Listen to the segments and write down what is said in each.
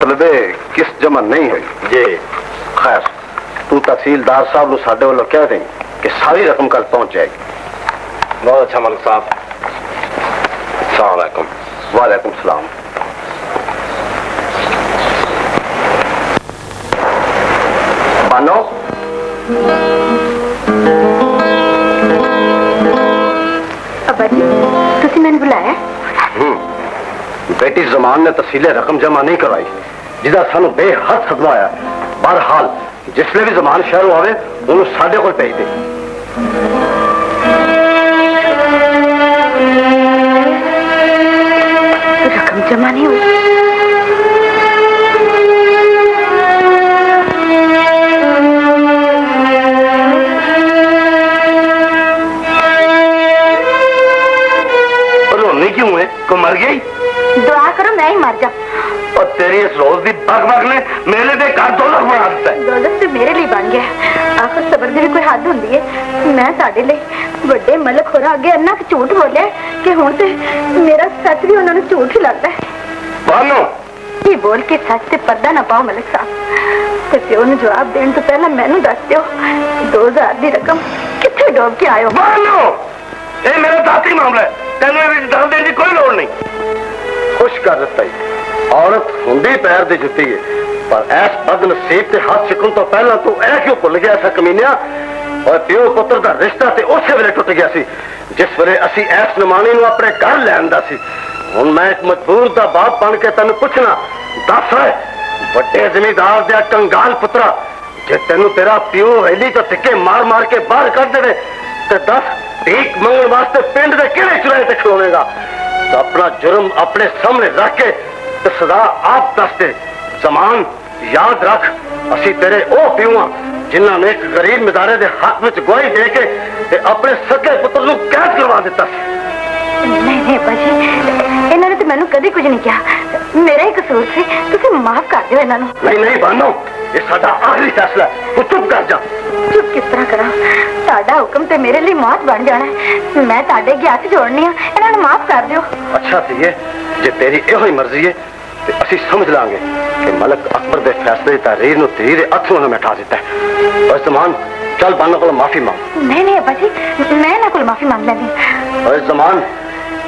तलबे किस जमा नहीं है जी। खैर तू तहसीलदार साहब साडे वालों कह दें कि सारी रकम कल पहुंच जाएगी। बहुत अच्छा मलिक साहब। अस्सलाम वालेकुम। वालेकुम सलाम। बानो अब्बा जी तुसी मैंने बुलाया? बेटी जमान ने तहसीले रकम जमा नहीं करवाई जिसका सानू बेहद सदमा आया। बहरहाल जिसले भी जमान शहरों आवे उन्होंने साडे को भेज दे। रकम जमा नहीं हुई। रोनी क्यों है? को मर गई? दुआ करो मैं ही मर जा। और तेरी इस रोज की बग ने मेरे लिए घर दौलत बना दिता है। दौलत तो मेरे लिए बन गया। आखिर सबर की भी कोई हद होती है। मैं साडे लिए बड़े मलक होरा अगे अन्ना झूठ बोलिया कि हुण ते मेरा सच भी उन्होंने झूठ ही लगता है। बानो ये बोल के सच से पर्दा ना पाओ मलिक साहब। ते प्यो ने जवाब देने तो पहला मैनू दस दियो 2000 की रकम किथे डोब के आयो? बानो ये मेरा जाती मामला है। तेनों दस देने की कोई लोड़ नहीं। खुश कर दिता ही औरत हुंदी पैर दी जुत्ती है पर ऐस बदनसीब के हाथ चिकन तो पहला तू ऐ क्यों भुल गया ऐसा कमीनिया? और प्यो पुत्र का रिश्ता ते उस वेले टुट गया सी जिस वेले असी ऐस नमानी नूं अपने घर ले आंदा सी। हुण मैं एक मजबूर दा बाप बन के तैनूं पुछना दस है बड़े जमींदार दे कंगाल पुत्रा जे तेनूं तेरा प्यो हवेली तो टिक्के मार मार के बाहर कर देवे ते दस भीख मंगण वास्ते पिंड दे किहड़े चुराए ते खलोवेगा? तो अपना जुर्म अपने सामने रख के तो सदा आप दस दे। जमान याद रख असी तेरे ओ प्यो जिन्होंने ने एक गरीब मिदारे दे हक में गवाही दे के ते अपने सगे पुत्र नूं कैद करवा दिता। नहीं नहीं अब्बा जी इन्होंने तो मैनू कभी कुछ नहीं किया। मेरा ही कसूर से तुसी माफ कर दियो इन्हों। नहीं नहीं बानो ये साडा आखिरी फैसला है। तू चुप कर जा। चुप किस तरह करा? साडा हुक्म ते मेरे लिए मौत बन जाना है। मैं ताडे अगे हथ जोड़नी है इन्होंने माफ कर दियो। अच्छा धीए जे तेरी यो ही मर्जी है तो असी समझ लांगे कि मलक अकबर दे फैसले की तहरीर नूं तेरे अथरों ने मिटा दिता है। और जमान चल बानो को माफी मांग। नहीं नहीं अब्बा जी मैं इन्हां कोल माफी मांग लैंदी। और जमान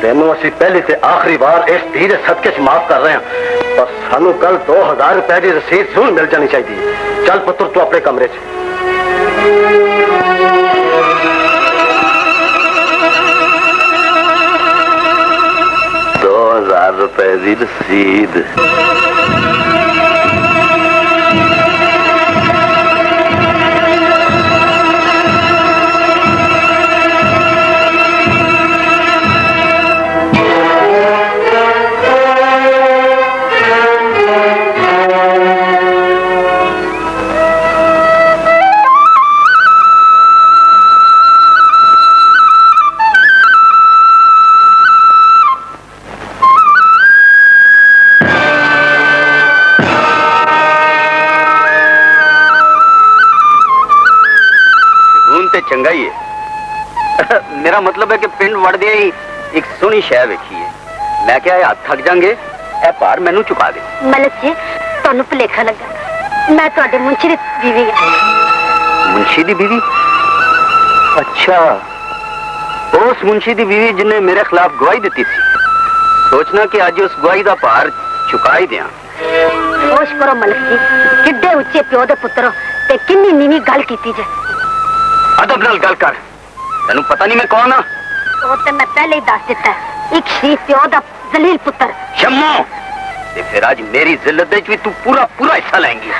तेनों असी पहली ते आखिरी बार इस धीरे सदके च माफ कर रहे हैं पर सानू कल 2000 रुपए की रसीद जरूर मिल जानी चाहिए। चल पुत्र तू अपने कमरे च। 2000 रुपए की रसीद। चंगा ही है। मेरा मतलब है कि पिंड वड़ दिया ही एक सोहनी शह वेखी है। मैं क्या हाथ थक जाएंगे ए भार मैनू चुका दे। मलिक जी तुहानू भुलेखा लगा मैं तुहाडे मुंशी दी बीवी हां। मुंशी दी बीवी? अच्छा उस मुंशी दी बीवी जिन्हें मेरे खिलाफ गवाही दी सी। सोचना कि आज उस गवाही का भार चुका ही दिया। होश करो मलिक जी किड्डे उच्चे प्यो दे पुत्र ते किन्नी नीवी गल कीती जे। अदब नाल गल कर। तेनू पता नहीं मैं कौन हाँ? तो ते मैं पहले ही दस दिता एक शरीफ प्यो दा जलील पुत्र। शम्मो ते फिर आज मेरी जिल्लत विच भी तू पूरा पूरा हिस्सा लेंगी।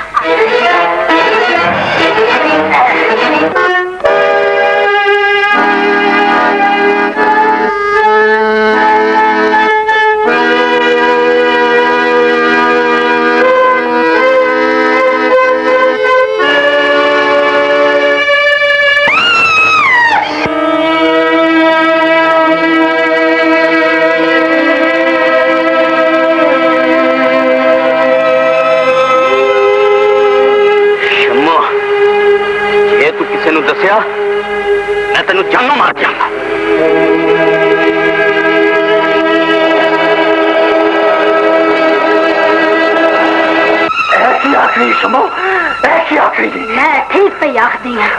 मैं तेन जानों मार दिया। आखिरी शमो ऐसी आखिरी मैं ठीक पे आखदी हां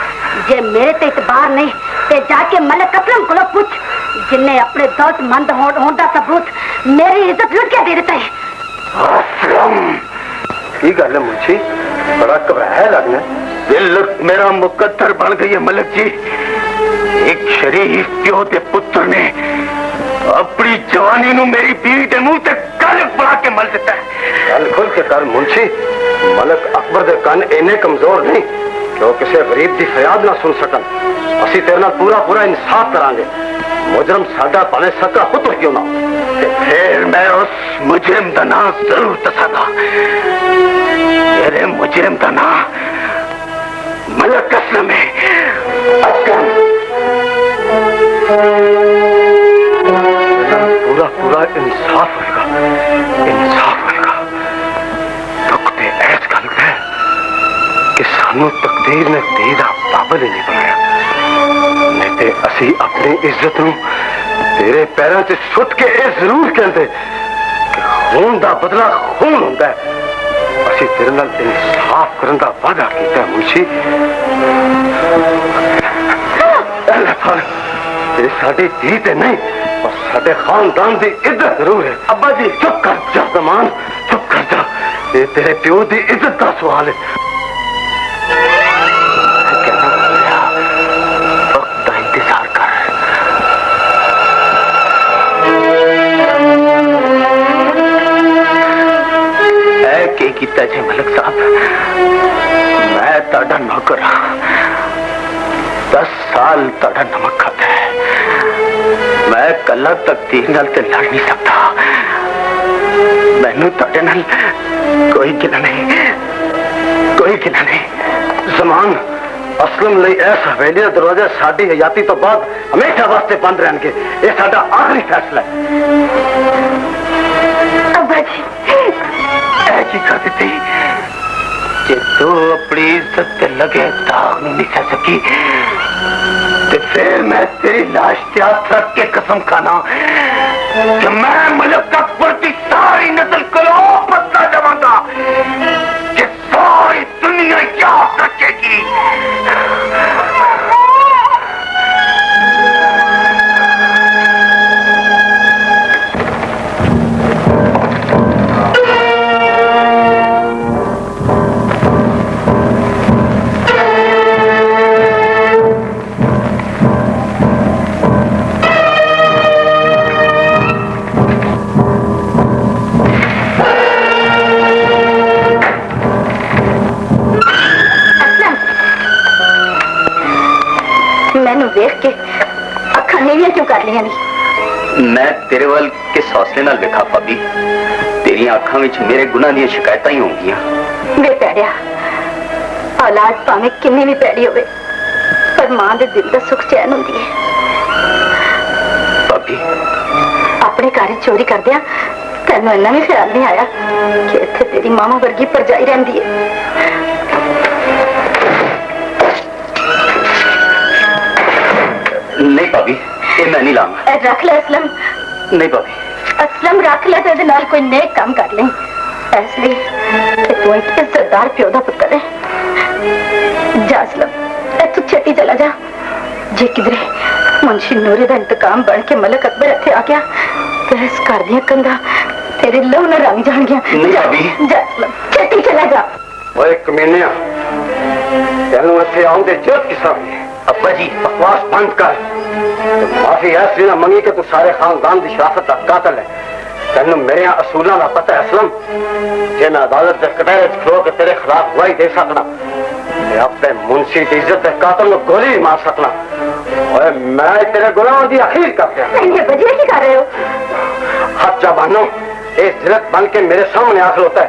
जे मेरे ते इतबार नहीं ते जाके मलिक असलम को पूछ जिन्ने अपने दौलतमंद होने का सबूत मेरी इज्जत लुट के दे देता है। असलम की गल है मुंशी, बड़ा घबराया लगना। दिल मेरा मुकद्दर बन गई है मलिक जी। एक शरीफ प्यो के पुत्र ने अपनी जवानी नु मेरी बीवी के मुंह से गल बना के मल दिता है। गल खुल के कर मुंशी, मलिक अकबर दे कान इन्ने कमजोर नहीं कि वो किसी गरीब की फरियाद ना सुन सकन। असी तेरे नाल पूरा पूरा इंसाफ करांगे। मुजरम साडा भले सका पुत्र क्यों ना, फिर मैं उस मुजरिम का नाम जरूर दसागा। मेरे मुजरिम का नाम मलिक असलम है। पूरा पूरा इंसाफ होगा, इंसाफ होगा। दुख ते ऐस गल है कि सानू तकदीर ने धी दा पाबंद नहीं बनाया, नहीं ते असी अपनी इज्जत नू तेरे पैरों से सुट के ये जरूर कहते कि खून का बदला खून होता है। असी तेरे नाल इंसाफ करने का वादा किया मुंशी। ये साडी धी ते नहीं और साडे खानदान की इज्जत जरूर है। अब्बा जी चुप कर जा ज़मान, चुप कर जा। ये तेरे प्यो की इज्जत का सवाल है। वक्त का इंतजार कर। की कीता जे मलिक साहब, मैं ताड़ा नौकर हाँ। 10 साल ताड़ा नमक खाता है। मैं कला तकदीर नाल ते लड़ नहीं सकता। मैनू ताड़े नाल कोई गिला नहीं, कोई गिला नहीं। ज़मान असलम लई इस हवेली का दरवाजा साडी हयाती तो बाद हमेशा वास्ते बंद रहणगे। ये साडा आखिरी फैसला है। अब्बा जी की कर दी जे तू अपनी इज्जत ते लगे दाग नहीं सह सकी तो फिर मैं तेरी लाश ते हाथ रख के कसम खाना कि मैं मलिक अकबर की सारी नस्ल को बदला जावांगा कि सारी दुनिया याद रखेगी। मैनू देख के अखा नीवियां क्यों कर लिया नहीं? मैं तेरे वाल किस हौसले नाल वेखा भाभी, तेरी आंखों में मेरे गुनाह दी शिकायत ही होंगी। वे पैड़िया औलाद भावें किन्नी भी पैड़ी होवे पर मां दे दिल दा सुख चैन होंदी है। भाभी अपने घर चोरी कर दिया तेन इन्ना भी ख्याल नहीं आया कि इत्थे तेरी मामा वर्गी परजाई रहंदी है। नहीं भाभी, ये मैं नहीं लाऊंगा। रख ले असलम। नहीं भाभी, असलम रख ले तो नाल कोई नेक काम कर ले, इसलिए कि तू एक इज्जतदार प्यो दा पुत्र है। जा असलम तू छेती चला जा। जे किधरे मुंशी नूरे दा इंतकाम बन के मलिक अकबर इत्थे आ गया तो इस घर दियां कंधां तेरे लहू नाल रंग जाण गया। जा असलम छेती चला जा। ओए कमीनिया, तेनू इत्थे आउण दी जरूरत किस दी? अब्बा जी बकवास बंद कर। माफी ऐसी ना मंगी कि तू सारे खानदान की शराफत का कातल है। तेन मेरे असूलों का पता है असलम। जे मैं अदालत के कटहरे खलो के तेरे खिलाफ गवाही दे सकना, अपने मुंशी की इज्जत के कातल को गोली भी मार सकना। और मैं तेरे गुनाहों की अखीर कर दिया। बजिए की कर रहे हो? हाथ जबानो ये जिलत बन के मेरे सामने आ खलोता है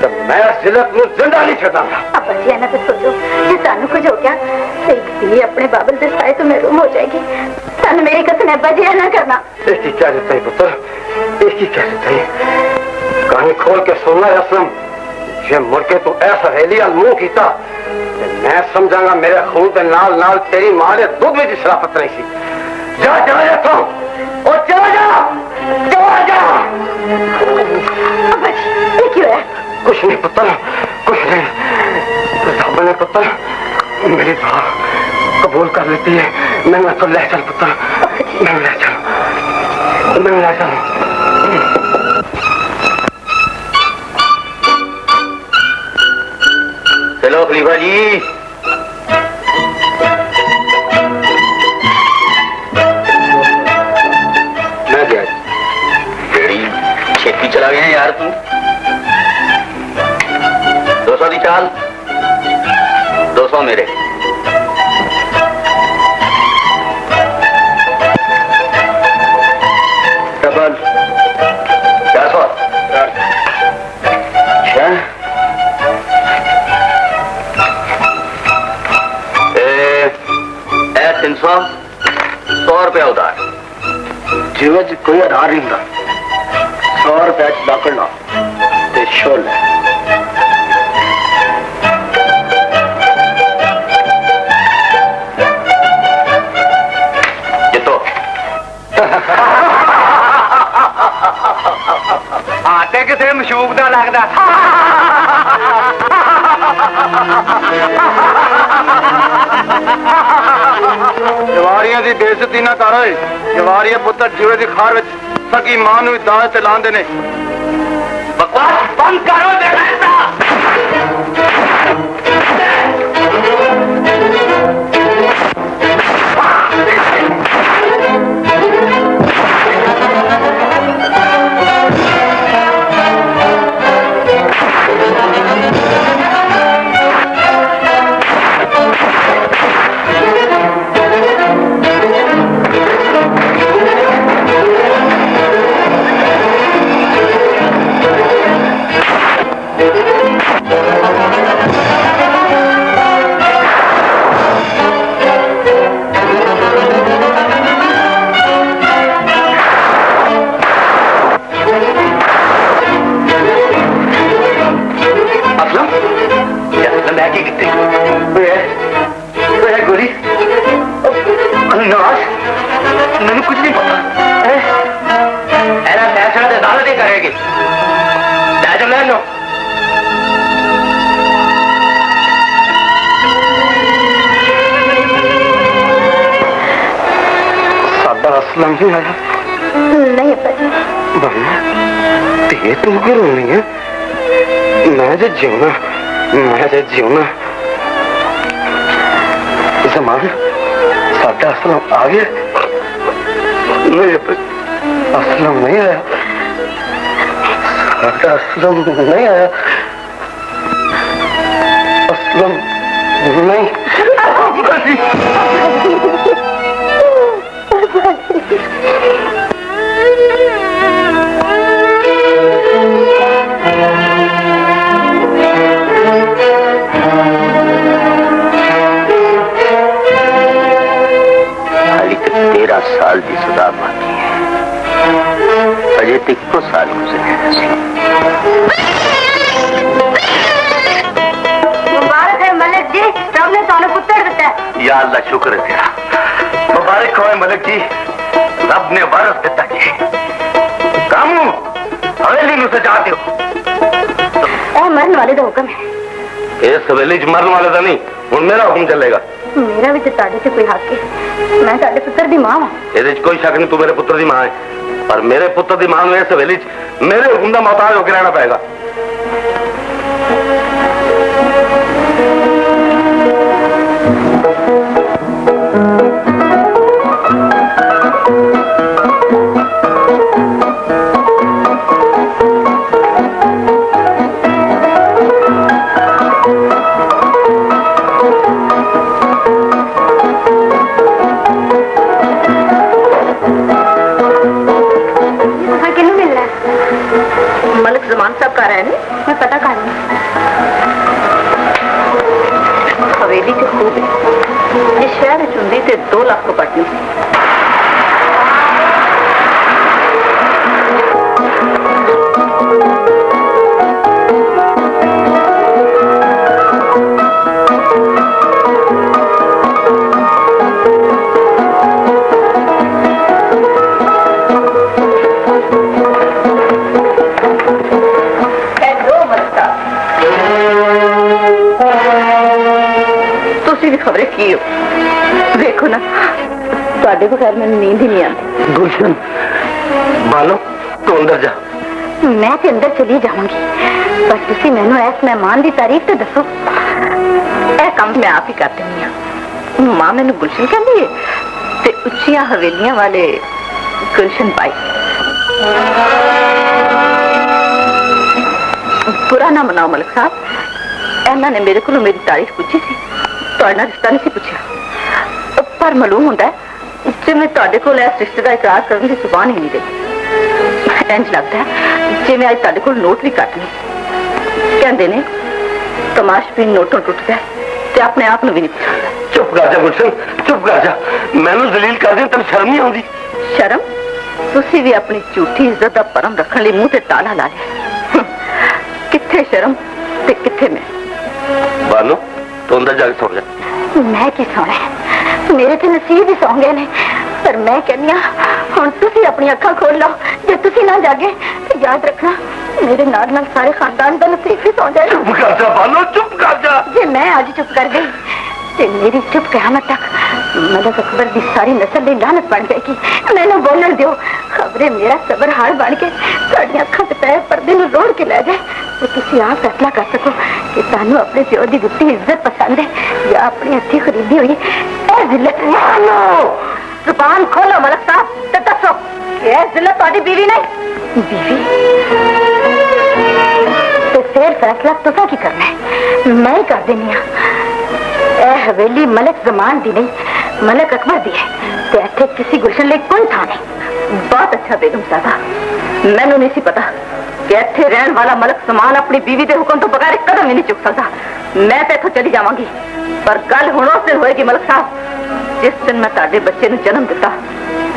तो मैं जिलत में जिंदा नहीं छड़ाऊंगा। अब बचिया ना तो सोचो कि सानू कुछ हो गया तो एक दी अपने बाबल से साए तो महरूम हो जाएगी। सन मेरी कसम है बजिया ना करना। एक ही क्या देता है पुत्र, एक ही क्या देता है। कहानी खोल के सुनना है असलम। जे मुड़के तू ऐसा हवेली वाल मुंह कीता मैं समझांगा मेरे खून के नाल नाल तेरी मां ने दूध में शराफत नहीं सी। जा जा जा और चला जा, चला जा। क्यों है? कुछ नहीं पुत्र, कुछ नहीं, रब ने पुत्र मेरी दुआ कबूल कर लेती है। मैं तो ले चल पुत्र, मैं ले चल। चलो खलीफा जी, मैं गया बड़ी छेती चला गया यार तू। 200 की चाल, 200 मेरे। डबल 400। अच्छा, 300, 100 रुपया उधार। जिवे च कोई आधार नहीं होंदा। 100 रुपया च डाकना ते छोले। जितो आते किसे मशूक दा लगदा। जवारियां दी बेइज्जती ना कर। जवारिया पुत्र जीवे दी खार विच सगी मां नूं दाज ते लांदे ने। बकवास बंद करो। मैंने कुछ नहीं पता। ऐसा फैसला तो अदालत ही करेगी। ले लो। साडा असलम ही आया नहीं ते तू क्यों रोनी है? मैं जो जीवना जमान साडा असलम आ गया। नहीं असलम नहीं आया, साडा असलम नहीं आया, असलम नहीं। हाली तक 13 साल की सजा बाकी है। अजय तक को साल गुजरे। मुबारक है मलिक जी, रब ने थानू पुत्र दिता है। या अल्लाह शुक्र है तेरा। मुबारक हो मलिक जी, रब ने वारस दिता जी। कामू हवेली नूं सजा दियो। ए मरन वाले दा हुक्म है। इस हवेली च मरन वाले दा नहीं, हुण मेरा हुक्म चलेगा। मेरा भी ताड़े से कोई हक है। मैं ताड़े पुत्र दी मां हां। ਇਹਦੇ ਚ ਕੋਈ ਸ਼ੱਕ ਨਹੀਂ, ਤੂੰ ਮੇਰੇ ਪੁੱਤਰ ਦੀ ਮਾਂ ਹੈ। ਪਰ ਮੇਰੇ ਪੁੱਤਰ ਦੀ ਮਾਂ ਨੂੰ ਇਸ ਹਵੇਲੀ 'ਚ ਮੇਰੇ ਹੁਕਮ ਦਾ ਮੁਹਤਾਜ ਹੋ ਕੇ ਰਹਿਣਾ ਪਏਗਾ। मलिक जमान साहब का रहा है ना, मैं पता कर लूं। हवेली तो खूब है, ये शहर चुंदी से 2 लाख को पटनी। ਤੁਸੀਂ ਵੀ ਖਬਰੇ ਕੀ ਹੋ ਵੇਖੋ ਨਾ ਤੁਹਾਡੇ ਬਗੈਰ ਮੈਨੂੰ ਨੀਂਦ ਹੀ ਨਹੀਂ ਆਉਂਦੀ गुलशन बानो तू अंदर जा मैं तो अंदर चली जाऊंगी पर तुसी मैनू इस मेहमान की तारीफ तो दसो यह काम मैं आप ही कर देनी हाँ मां मैनू गुलशन कहती है ते उच्चियां हवेलियां वाले गुलशन पाई बुरा ना मनाओ मलिक साहब इन्होंने मेरे को मेरी तारीफ पूछी सी तुहाडा रिश्ता नहीं पूछा पर मालूम होंदा है जे मैं तुहाडे कोल इस रिश्ते का इकरार करने की जुबान ही नहीं रही इंज लगता है जे मैं अज तुहाडे कोल नोट भी कट ली कहंदे ने तमाशबीन नोटों टुट गए ते अपने आप नूं भी नहीं पछाणदा चुप कर जा गुलशन चुप कर जा मैनू दलील कर दे तेन शर्म नहीं आउंदी शर्म तुसी भी अपनी झूठी इज्जत का परम रखने लिए मुंह ते ताला ला लिया किथे शर्म ते किथे मैं बानो तू अंदर जाके सो जा मैं की सोना मेरे ते नसीब ही सौ गए ने पर मैं कहनी हुण तुसी अपनी अखां खोल लो जे तुसी ना जागे तो याद रखना मेरे नाल नाल सारे खानदान का नसीब भी सौ जाए चुप कर जा बानो चुप कर जा जे मैं आज चुप कर गई ते मेरी चुप क़यामत तक मलक अकबर की सारी नस्ल की लानत बन जाएगी मैनू बोलन दियो खबरे मेरा सबर हार बन के तुहाडी अखां ते पै पर्दे नूं रोड़ के लै जाए तो तुसी आप फैसला कर सको कि तुहानू अपने प्यो की दित्ती इज्जत पसंद है या अपनी हथी खरीदी हुई ए जिल्लत जुबान खोलो मलक साहब ते दसो कि ए जिल्लत तुहाडी बीवी नहीं बीवी तो फिर फैसला तुसा की करना है मैं ही कर देनी हाँ ए हवेली मलक जमान दी नहीं मलक अकबर दी है ते इत्थे किसी गुलशन लिए कोई था नहीं बहुत अच्छा बेगम साहबा मैनू नहीं सी पता कि इत्थे रहन वाला मलक जमान अपनी बीवी के हुक्म तो बगैर एक कदम ही नहीं चुक सकता मैं तो इत्थों चली जावांगी पर गल हुण उस दिन होएगी मलक साहब जिस दिन मैं तुहाडे बच्चे नूं जन्म दिता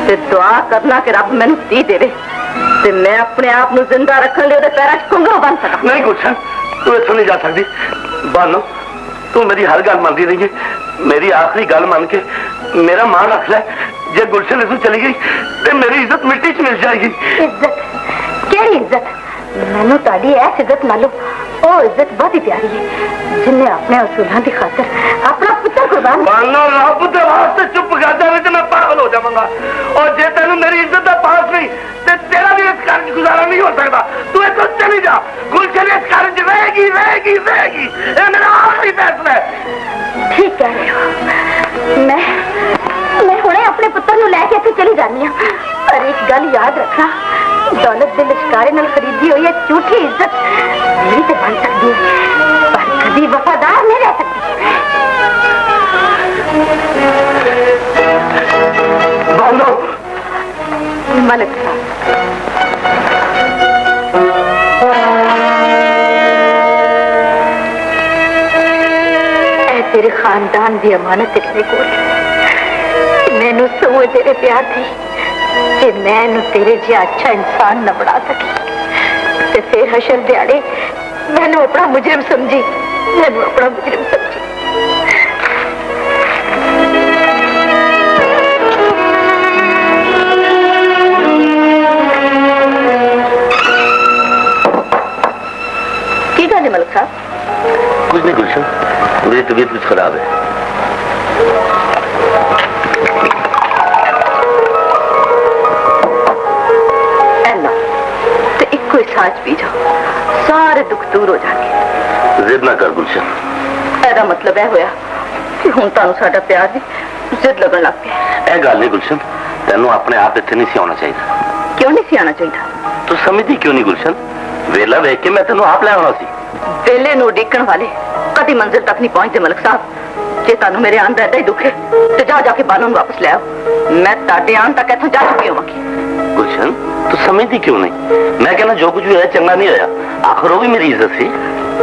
ते दुआ करना कि रब मैनू धी देवे ते मैं अपने आप नूं जिंदा रखण लई ओहदे पैरां 'च कुंगरू बन सकां नहीं गुलशन तू इत्थों नहीं जा सकती बानो तू मेरी हर गल मानती रही है मेरी आखिरी गल मान के मेरा मान रख ले जे गुलशन इथों चली गई तो मेरी इज्जत मिट्टी च मिल जाएगी इज्जत केड़ी इज्जत मैनू तुहाडी ऐस इज्जत नालों ओ इज्जत बहुत ही प्यारी है जिन्हें अपने असूलों की खातर अपना पुत्र कुर्बान मानो रब दे वास्ते चुप कर जा नहीं तो मैं पागल हो जाऊंगा और जे तेन मेरी इज्जत का पास नहीं तो तेरा भी इस घर गुजारा नहीं हो सकता तू इथों चली जा गुलशन इस घर च रहेगी रहेगी रहेगी ये मेरा आखिरी फैसला है ठीक कह रहे हो मैं हुणे अपने पुत्र नूं लैके इत्थे चली जानी हां पर एक गल याद रखना दौलत दे लिशकारे नाल खरीदी हुई है झूठी इज्जत मेरी ते बन सकती है पर कभी वफादार नहीं रह सकती बानो मलिक साहब ऐ तेरे खानदान की अमानत तेरे कोल मैनू समझ तेरे प्यार थी कि मैं तेरे जी अच्छा इंसान न बना सकी ते फिर हशर दिहाड़े मैनू अपना मुजरिम समझी मैनू अपना मुजरिम समझी की गल है मलिक साहब कुछ नहीं गुलशन मेरी तबीयत कुछ खराब है कोई साज पी जाओ सारे दुख दूर हो जाएंगे जिद ना कर गुलशन ऐसा मतलब है होया कि हुण तानू साडा प्यार भी जिद लगन लग गया यह गल नहीं गुलशन तेनों अपने आप इत्थे नहीं सी आना चाहिए क्यों नहीं सी आना चाहिए तू समझदी क्यों नहीं गुलशन वेला वेख के मैं तेनों आप ले आना सी वेले नूं उडीकण वाले कदी मंजिल तक नहीं पहुंचते मलिक साहब जे तानू मेरे आन दा ही दुख है तो जा के बानू वापस ले आओ मैं ताडे आन तक इत्थों जा चुकी होवांगी गुलशन तू समझती क्यों नहीं मैं कहना जो कुछ भी होया चंगा नहीं होया आखिर वो भी मेरी इज्जत सी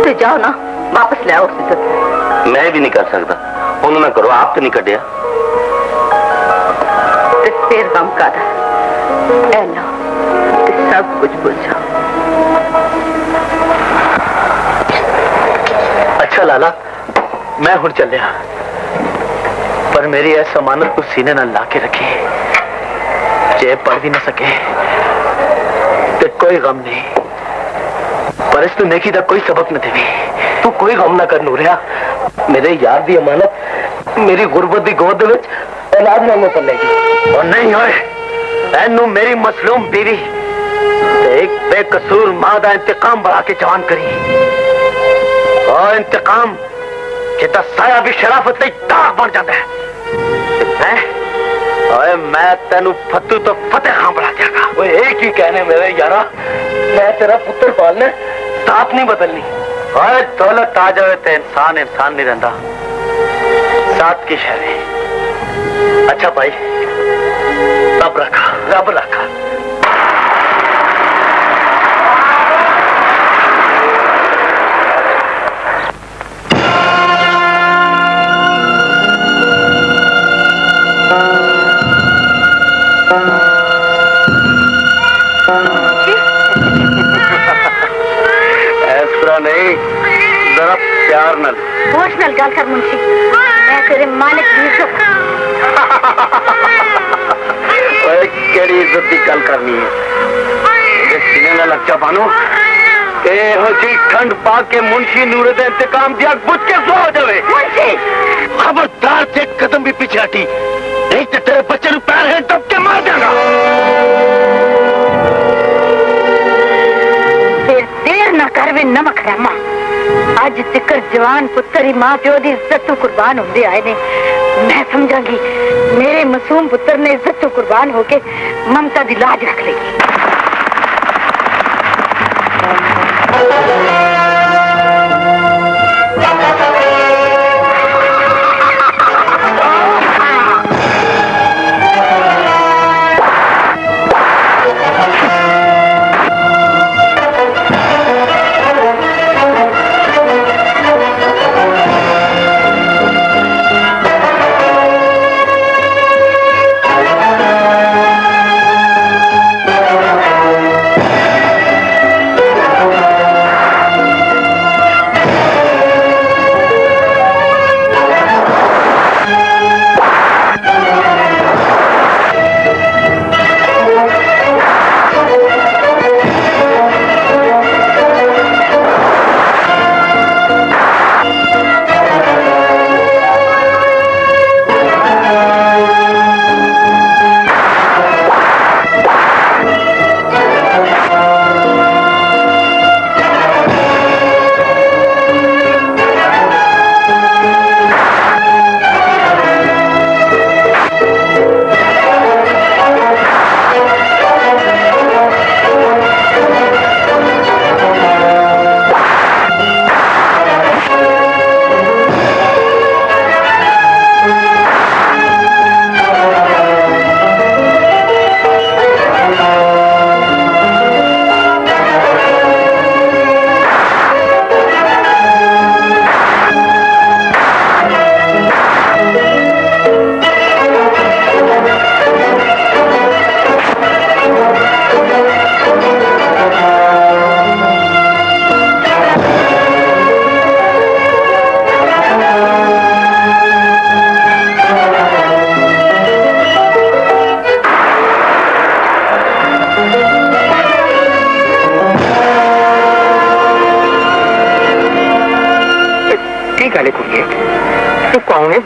ते जाओ ना वापस ले आओ उस इज्जत मैं भी नहीं कर सकता उन्होंने ना करो आप तो नहीं कटिया ते फिर गम कादा ऐ लो ते सब कुछ भूल जाओ अच्छा लाला मैं हुण चलिया पर मेरी इस अमानत को सीने नाल ला के रखी जे पढ़ भी न सके तो कोई गम नहीं पर इस तू नेकी का कोई सबक न देवी तू कोई गम ना कर नूरिया मेरे यार दी अमानत मेरी गुरबत की गोद विच औलाद वांगू पलेगी। और नहीं होए, एनू मेरी मसलूम बीवी ते एक बेकसूर मां का इंतकाम बढ़ा के जवान करी। और इंतकाम जिदा साया भी शराफत लई दाग बन जाता है। मैं तेन फतू तो फतेह खां बना दियागा। वो एक ही कहने मेरे यारा, मैं तेरा पुत्र पालने साथ नहीं बदलनी। और दौलत आ जाए तो इंसान इंसान नहीं रहता, साथ की शहर। अच्छा भाई, रब रखा, रब रखा। नहीं, जरा प्यार नल होश नल गल कर मुंशी, मैं तेरे मालिक की इज्जत केड़ी इज्जत की गल करनी है। सीने ना लग जा बानो, जी ठंड पा के मुंशी नूरे दे इंतकाम दिया बुझ के सो हो जावे। मुंशी खबरदार से कदम भी पीछे हटी, नहीं तो तेरे बच्चे ਨੂੰ पैर है दब के मार देगा। देर ना कर वे नमक रामा, अज तिकर जवान पुत्र ही मां प्यो की इज्जत तो कुर्बान होंदे आए ने। मैं समझांगी मेरे मासूम पुत्र ने इज्जत तो कुर्बान होके ममता दी लाज रख लेगी।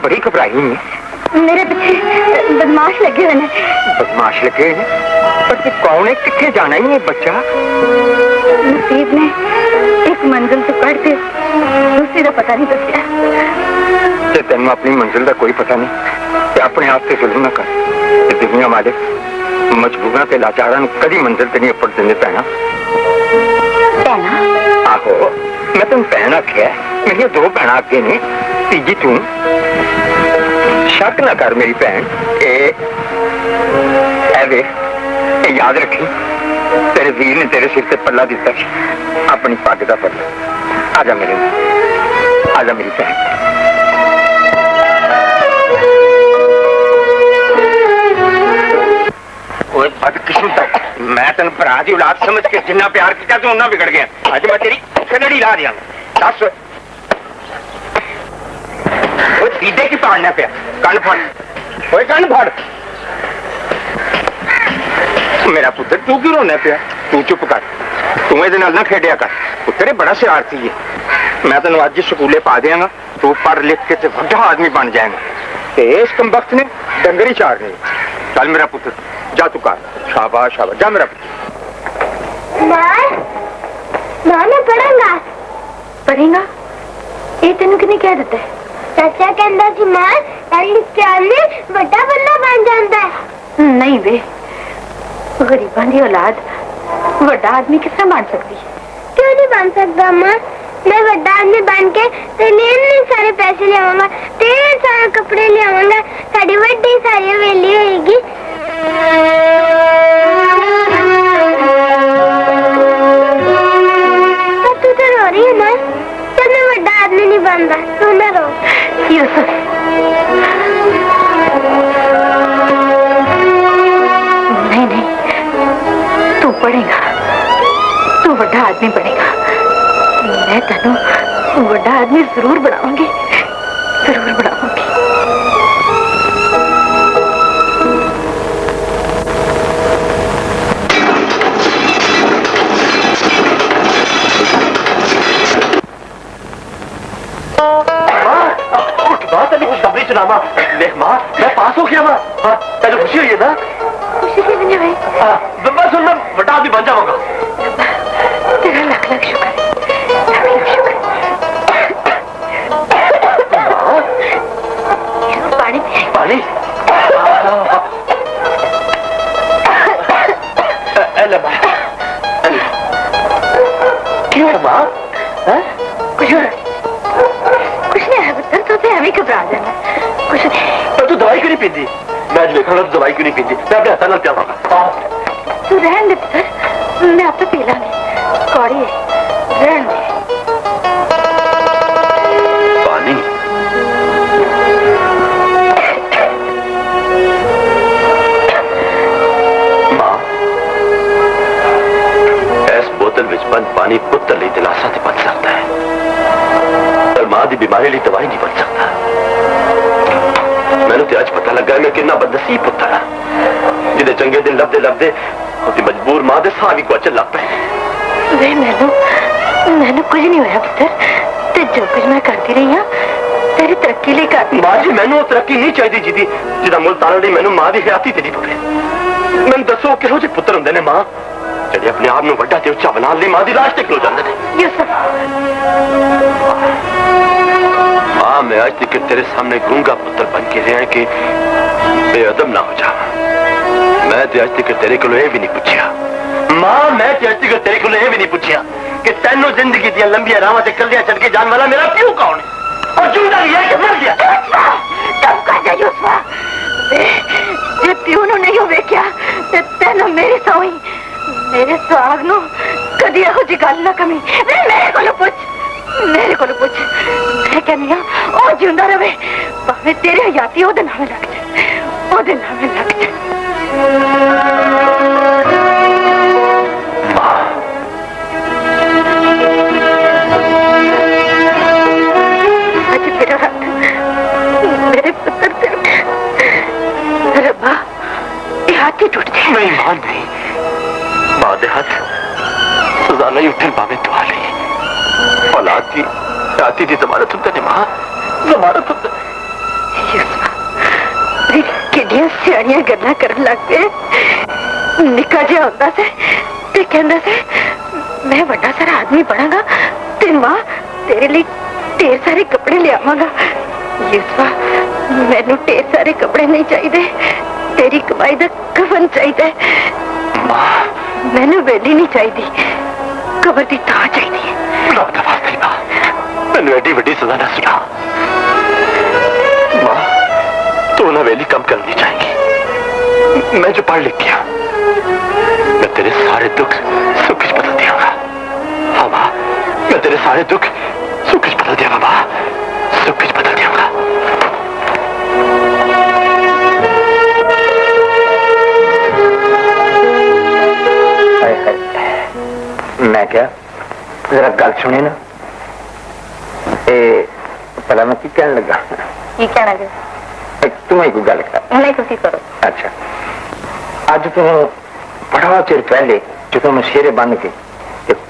बड़ी घबराई है। मेरे पीछे बदमाश लगे हुए हैं। बदमाश लगे हैं? पर तू कौन है, कितने जाना ही है बच्चा? नसीब ने एक मंजिल तो कट के दूसरी का पता नहीं दसिया। जे तेन अपनी मंजिल का कोई पता नहीं तो अपने आप से जुल्म ना कर। दुनिया मालिक मजबूरा ते लाचारा कभी मंजिल ते नहीं अपड़ देंगे। भैना आहो, मैं तेन भैन आख्या, मेरी दो भैन अगे ने, तीजी तू। शक ना कर मेरी भैन, याद रखी तेरे वीर ने तेरे सिर से पल्ला दिता, अपनी पग का पल्ला। आजा मेरी भैन। बदकिस्मत, मैं तेन भरा की औलाद समझ के जिन्ना प्यार किया तू उन्ना बिगड़ गया। अज मैं तेरी खलड़ी ला दिया। दस दीदे की पालना पिया। कन फड़, कन फड़। मेरा पुत्र तू क्यों रोना पिया? तू चुप कर, तू ये ना खेडिया कर। पुत्र बड़ा शरारती है। मैं तेन अज स्कूले पा देंगा, तू पढ़ लिख के वड्डा आदमी बन जाएगा। इस कम वक्त ने डंगरी चाड़ने। चल मेरा पुत्र जा तू कर। शाबाश शाबाश जा मेरा पुत्र। मैं पढ़ूंगा। पढ़ेगा? ये तेन किने कह देता है? चाचा कहता सी मां बड़ा बंदा बन जाता है। नहीं वे, गरीबां दी औलाद बड़ा आदमी किस तरह बन सकती है? क्यों नहीं बन सकता मां? मैं बड़ा आदमी बन के तेरे सारे पैसे ले आऊंगा, तेरे सारे कपड़े ले आऊंगा, साड़ी बड़ी सारी हवेली होगी। तू तो रो रही है मां, जब मैं बड़ा आदमी नहीं बनता। तू ना रो यूसुफ। नहीं नहीं, तू पढ़ेगा, तू बड़ा आदमी बनेगा। मैं तेनू बड़ा आदमी जरूर बनाऊंगी, जरूर बनाऊंगी। खबरी सुना मां। देख मां, मैं पास हो गया मां। हाँ, तेरे खुशी हुई है ना? खुशी से नहीं भाई। हाँ, बस मैं बड़ा आदमी बन जाऊंगा। तेरा लाख लाख शुक्र, लाख लाख शुक्र। पानी पिए। पानी? क्यों मां? कुछ नहीं है पुत्र, तो ते हमें घबरा जाना। कुछ नहीं। पर तू दवाई क्यों नहीं पीती? मैं आज देखा तू दवाई क्यों नहीं पीती? मैं अपने हाथ नाल पियावांगा। तू रहन दे पुत्र, मैं आपे पी लांगी। कौड़ी है, रहन दे। पानी? मां, इस बोतल विच बंद पानी पुत्र लिए दिलासा ते बन सकता है, पर मां की बीमारी लिए दवाई नहीं बन सकता। मैंने तो आज पता लगा मैं कितना बदनसीब पुत्र हाँ, जिदे चंगे दिन लभदे लभदे उसकी मजबूर मां दे साह भी कुचल लग पे। वे मैनू कुछ नहीं होया पुत्र, ते जो कुछ मैं करती रही हाँ तेरी तरक्की लिए करती। मां जी मैनू तरक्की नहीं चाहिए जी, जिदा मुल तारन लई मैनू मां की हयाती देनी पवे। मैनू दसो किहो जिहे पुत्र हुंदे ने मां जिहड़े अपने आप नूं वड्डा ते उच्चा बनाउण लई मां दी लाश ते खलो जांदे ने। यूसुफ, मां मैं आज तक तेरे सामने गूंगा पुत्र बन के रहा कि बेअदब ना हो जा। मैं तो आज तक तेरे को भी नहीं पूछा मां, मैं तो आज तक तेरे को भी नहीं पूछा कि तेनों जिंदगी दी लंबिया रावां ते कल्लियां चढ़ के जाने वाला मेरा प्यो कौन है और जिंदा ही है कि मर गया? तब कह जा यूसुफ, जे प्यो नूं नहीं वेख्या ते तेनों मेरी सोई मेरे सुहाग नूं कदी एहो जी गल ना कमी। मेरे कोलों पूछ, मेरे कोलों पूछ। मैं कहनी हां ओ जिंदा रवे, भावें तेरे हयाती ओदे नाल लग जाए, ओदे नाल लग जाए। आज मेरा हाथ मेरे पुत्र से रब्बा ये हाथ ही टूट जाए। नहीं मां नहीं, मां दे हाथ सजा नहीं उठन पावे दुआ नहीं। औलाद की जाती दी जमानत होता नहीं मां, जमानत होता। किड्डियां सियाणियां गल्लां करन लग पे। निक्का जिहा हुंदा से ते कहंदा से मैं बड़ा सारा आदमी बनांगा ते मां तेरे लिए ढेर सारे कपड़े ले आवांगा। यूसुफ, मैनू ढेर सारे कपड़े नहीं चाहिए, तेरी कमाई दा कफन चाहिए। मां मैनू वेली नहीं चाहिए, कबर दी तां चाहिए। रब दा वास्ते मां मैनू एडी वड्डी सजा ना सुना। मां तू ना वेली कम करनी चाहिए। मैं जो पढ़ लिख गया मैं तेरे सारे दुख सुख च बदल दियांगा। हाँ मां, मैं तेरे सारे दुख सुख च बदल दियांगा मां, सुख च बदल दियांगा। मैं क्या जरा गल सुने ना, भला मैं की कहने लगा? की कहना जी? तू ही कोई गल कर। नहीं तुसी करो। अच्छा, अज तो बड़ा चिर पहले जो मैं शेरे बन के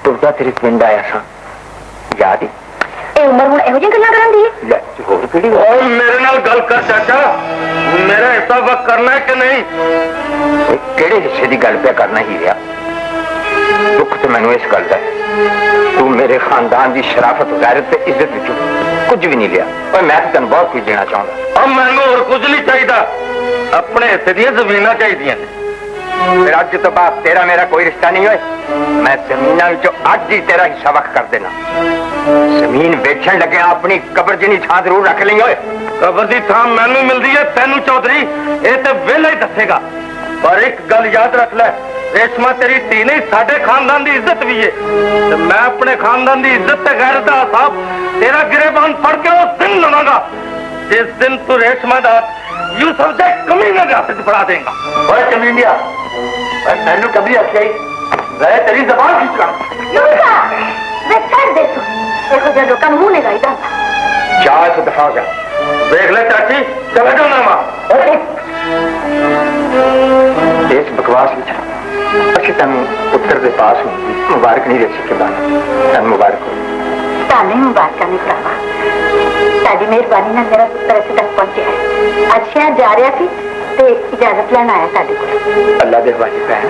टुरदा तेरे पिंड आया सा, याद ही? ये उम्र हूं ਇਹੋ ਜਿਹੀਆਂ ਗੱਲਾਂ ਕਰਨ ਦੀ ਲੈ ਹੋਰ ਕਿਹੜੀ ਓਏ ਮੇਰੇ ਨਾਲ ਗੱਲ ਕਰ ਚਾਚਾ, ਮੇਰਾ ਹਿੱਸਾ ਵਕ ਕਰਨਾ ਹੈ ਕਿ ਨਹੀਂ? ਕਿਹੜੇ ਹਿੱਸੇ ਦੀ ਗੱਲ ਪਿਆ ਕਰਨਾ ਹੀ ਰਿਹਾ? ਦੁੱਖ ਤੇ ਮੈਨੂੰ ਇਸ ਗੱਲ ਦਾ ਹੈ, ਤੂੰ ਮੇਰੇ ਖਾਨਦਾਨ ਦੀ ਸ਼ਰਾਫਤ, ਗੈਰਤ ਤੇ ਇੱਜ਼ਤ ਵਿੱਚੋਂ ਕੁਝ ਵੀ ਨਹੀਂ ਲਿਆ। ਪਰ ਮੈਂ ਤਾਂ ਤੈਨੂੰ ਬਹੁਤ ਕੁਝ ਦੇਣਾ ਚਾਹੁੰਦਾ। ਮੈਨੂੰ ਹੋਰ ਕੁਝ ਨਹੀਂ ਚਾਹੀਦਾ, ਆਪਣੇ ਹਿੱਸੇ ਦੀਆਂ ਜ਼ਮੀਨਾਂ ਚਾਹੀਦੀਆਂ ਨੇ। ਫਿਰ ਅੱਜ ਤੋਂ ਬਾਅਦ ਤੇਰਾ ਮੇਰਾ ਕੋਈ ਰਿਸ਼ਤਾ ਨਹੀਂ ਹੋਏ। ਮੈਂ ਜ਼ਮੀਨਾਂ ਵਿੱਚੋਂ ਅੱਜ ਹੀ ਤੇਰਾ ਹਿੱਸਾ ਵਕ ਕਰ ਦੇਣਾ। ਜ਼ਮੀਨ ਵੇਚਣ ਲੱਗਿਆ ਆਪਣੀ ਕਬਰ ਜਿੰਨੀ ਥਾਂ ਜ਼ਰੂਰ ਰੱਖ ਲਈ ਓਏ। ਕਬਰ ਦੀ ਥਾਂ ਮੈਨੂੰ ਮਿਲਦੀ ਹੈ, ਤੈਨੂੰ ਚੌਧਰੀ ਇਹ ਤੇ ਵਿਹਲਾ ਹੀ ਦੱਸੇਗਾ। ਪਰ ਇੱਕ ਗੱਲ ਯਾਦ ਰੱਖ ਲੈ, ਰੇਸ਼ਮਾ ਤੇਰੀ ਧੀ ਨਹੀਂ, ਸਾਡੇ ਖਾਨਦਾਨ ਦੀ ਇੱਜ਼ਤ ਵੀ ਹੈ ਤੇ ਮੈਂ ਆਪਣੇ ਖਾਨਦਾਨ ਦੀ ਇੱਜ਼ਤ ਤੇ ਗੈਰਤ ਦਾ ਹਿਸਾਬ ਤੇਰਾ ਗਿਰੇਬਾਨ ਫੜ ਕੇ ਉਸ ਦਿਨ ਲਵਾਂਗਾ ਜਿਸ ਦਿਨ ਤੂੰ ਰੇਸ਼ਮਾ ਦਾ ਯੂਸਫ ਦੇ ਕਮੀਨੇ ਦੇ ਹੱਥ 'ਚ ਫੜਾ ਦੇਗਾ। ਓਏ ਕਮੀਨਿਆ, ਮੈਨੂੰ ਕभी ਆਖਿਆ ਹੀ ਮੈਂ ਤੇਰੀ ਜ਼ਬਾਨ ਖਿੱਚ ਲਾਂ। ਵੇ ਛੱਡ ਦੇ ਤੂੰ, ਇਹੋ ਜਿਹੇ ਲੋਕਾਂ ਨੂੰ ਮੂੰਹ ਨਹੀਂ ਲਾਈਦਾ। ਜਾ ਇੱਥੋਂ ਦਫਾ ਹੋ ਜਾ। ਦੇਖ ਲੈ ਚਾਚੀ, ਚਲੇ ਜਾਓ ਨਾ ਮਾਂ। ਇਸ ਬਕਵਾਸ ਵਿੱਚ ਅਸੀਂ ਤੈਨੂੰ ਪੁੱਤਰ ਦੇ ਪਾਸ ਮੁਬਾਰਕ ਨਹੀਂ ਦੇ ਸਕੇ। ਤੈਨੂੰ ਮੁਬਾਰਕ ਹੋ। ਤੁਹਾਨੂੰ ਮੁਬਾਰਕਾਂ ਨਹੀਂ ਭਰਾਵਾ, ਤੁਹਾਡੀ ਮਿਹਰਬਾਨੀ ਨਾਲ ਮੇਰਾ ਪੁੱਤਰ ਇੱਥੇ ਤੱਕ ਪਹੁੰਚਿਆ ਹੈ। ਅੱਜ ਸ਼ਹਿਰ ਜਾ ਰਿਹਾ ਸੀ ਤੇ ਇਜਾਜ਼ਤ ਲੈਣ ਆਇਆ ਸਾਡੇ ਕੋਲ। ਅੱਲਾ ਦੇ ਹਵਾਲੇ ਭੈਣ,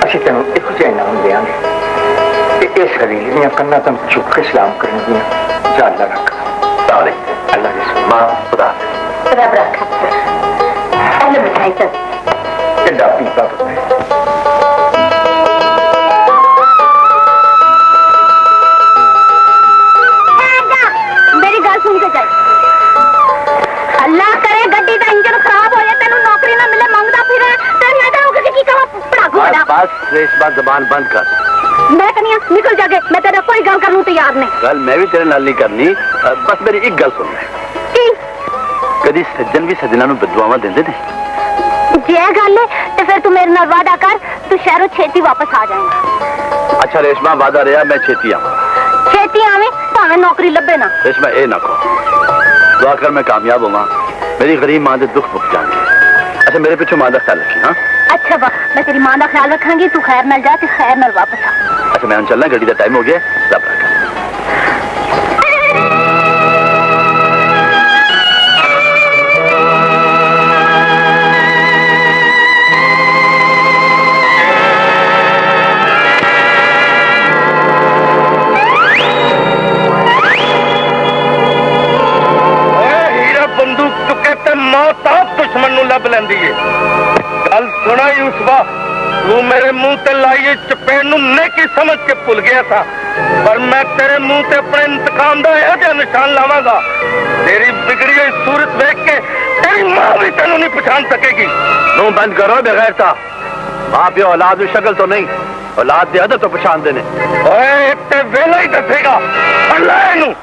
ਅਸੀਂ ਤੈਨੂੰ ਇਹੋ ਜਿਹਾ ਇਨਾਮ ਦੇਵਾਂਗੇ ਤੇ ਇਸ ਹਵੇਲੀ ਦੀਆਂ ਕੰਨਾਂ ਤੋਂ ਚੁੱਕ ਕੇ ਸਲਾਮ ਕਰਨਗੀਆਂ। ਜਾ ਅੱਲਾ ਰੱਖ ਤਾਲੇ। ਅੱਲਾ ਦੇ ਮਾਂ ਖੁਦਾ ਰੱਬ ਰੱਖਾ ਪੁੱਤਰ। ਅਹਿਲ ਮਿਠਾਈ ਚੱਲ ਕਿੱਡਾ ਪੀਪਾ ਪੁੱਤਰ। ਮੇਰੀ ਗੱਲ ਸੁਣ ਕੇ ਜਾਈ। ਅੱਲਾਹ ਕਰੇ ਗੱਡੀ ਦਾ ਇੰਜਨ ਖਰਾਬ ਹੋ ਜਾਏ, ਤੈਨੂੰ ਨੌਕਰੀ ਨਾ ਮਿਲੇ, ਮੰਗਦਾ ਫਿਰੇ ਤੇ ਮੈਂ ਤੈਨੂੰ ਕਿਸੇ ਕੀ ਕਹਾਂ ਪੜਾਕੂ ਬਣਾ। बस रेशमा जबान बंद कर। मैं कहीं निकल जाके, मैं तेरे कोई गल करने तैयार नहीं। गल मैं भी तेरे नाल नहीं करनी, बस मेरी एक गल सुन ले। कदी सज्जन भी सज्जना नूं बददुआवां दिंदे ने? जे गल है तो फिर तू मेरे नाल वादा कर, तू शहरों छेती वापस आ जाएगा। अच्छा रेशमा, वादा रहा मैं छेती आवां। छेती आवे भावें नौकरी लभे ना। रेशमा ए ना कहो, दुआ कर मैं कामयाब होवां, मेरी गरीब मां दे दुख मुक जाणगे। अच्छा मेरे पिछों मां दा ख्याल रखी। हाँ अच्छा बा, मैं तेरी मां दा ख्याल रखांगी, तू खैर नाल जा ते खैर नाल वापस आ। अच्छा मैं हुण चलना, गड्डी दा टाइम हो गया। रब रखा। बंदूक चुके ते मौत आप दुश्मन नूं लभ लैंदी है। गल सुना यूसुफा, तू मेरे मुंह ते लाई चपेड़ नूं नेकी समझ के भुल गया था, पर मैं तेरे मुंह ते अपने इंतकाम दा इहो जिहा निशान लावांगा, तेरी बिगड़ी हुई सूरत देख के तेरी मां भी तेनू नहीं पहचान सकेगी। मुंह बंद करो बेगैरता। मां प्यो औलाद की शक्ल तो नहीं, औलाद की आदत तो पहचान देने। ओए इत्ते वेला ही दसेगा। अल्लाह नू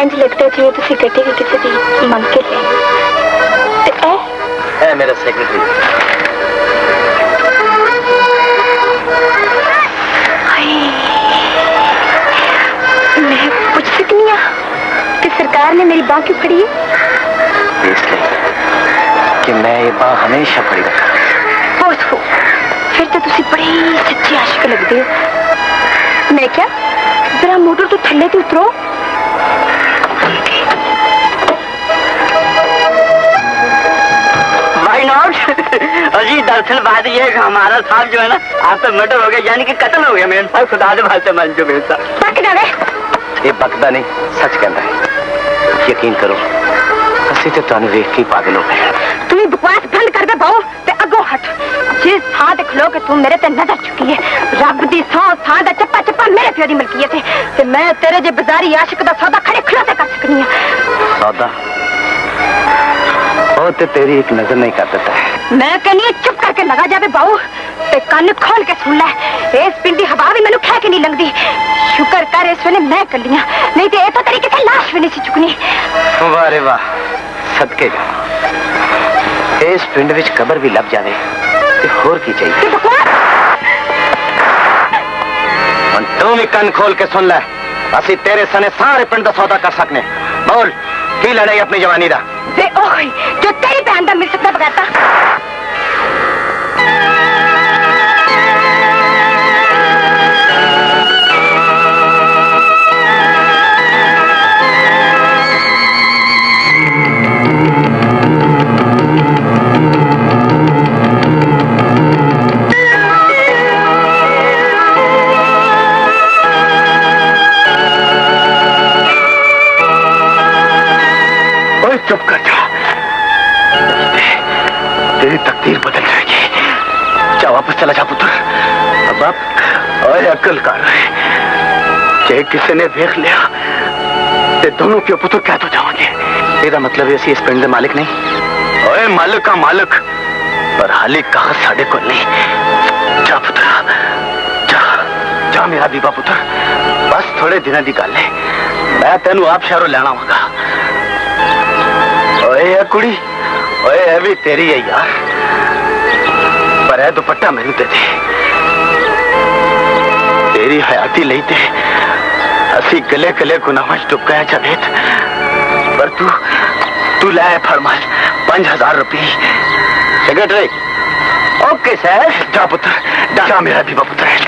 इंज लगता जिवें तुसीं गड्डी भी किसी दी मंग के ले ते है मेरा सेक्रेटरी। मैं पूछ सकनी हाँ कि सरकार ने मेरी बांह क्यों फड़ी है? इसलिए कि मैं ये बांह हमेशा फड़ी रखा। हो फिर तो तुसी बड़ी सच्ची आशिक लगते हो। मैं क्या जरा मोटर तो थल्ले ते उतरो। भाई नॉट अजी दरअसल बात ये है कि हमारा साहब जो है ना आप तो मर्डर हो गया, यानी कि कत्ल हो गया मेरे साहब। खुदा से भाषा मान जो मेरे साहब पक जावे। ये बकदा नहीं, सच कहता है। यकीन करो असि तो तुहानू वेख के पागल हो गए। तू बकवास बंद कर दे बहु ते अगो हट। जिस थां ते खलो के तू मेरे ते नजर चुकी है, रब दी सौ थां दा चप्पा चप्पा मेरे प्यो दी मलकीयत है ते मैं तेरे जे बाजारी आशिक दा सौदा खड़े खड़ोते कर सकनी है। सौदा वो तो तेरी एक नजर नहीं कर देता है। मैं कहनी चुप करके लगा जावे बाऊ ते कान खोल के सुन ले। इस पिंडी हवा भी मैनू खै के नहीं लगदी। शुक्र कर इस वेले मैं कलियां, नहीं ते ए तो तेरी किसे लाश भी नहीं सी चुकनी। वाह रे वाह, सदके जा। इस पिंड विच कबर भी लभ जावे ते होर की चाहिए। तू भी कन खोल के सुन ले, असी तेरे सने सारे पिंड दा सौदा कर सकने। बोल की लड़ाई अपनी जवानी दा? वे ओए जो तेरी बहन दा मिल सकता बगैरता। चुप कर जा, तेरी तकदीर बदल जाएगी। जा वापस चला जा पुत्र। अब आप और अकल कर रहे जे किसी ने देख लिया ते दोनों के पुत्र कैद हो जाओगे। तेरा मतलब है इस पिंड के मालिक नहीं? ओए मालिक का मालिक, पर हाली कागज साढ़े को नहीं। जा पुत्र जा, जा मेरा बीबा पुत्र। बस थोड़े दिनों की गल है, मैं तेनू आप शहरों लेना आवांगा। ओए कुड़ी, ओए है भी तेरी है यार, पर है दुपट्टा मैनू दे दे। तेरी हयाती लई ते असी गले गले गुनाह डुब गए जावेद, पर तू लाए फरमाल 5000 रुपये। Secretary okay sir. जा पुत्र जा मेरा दीवा पुत्र है।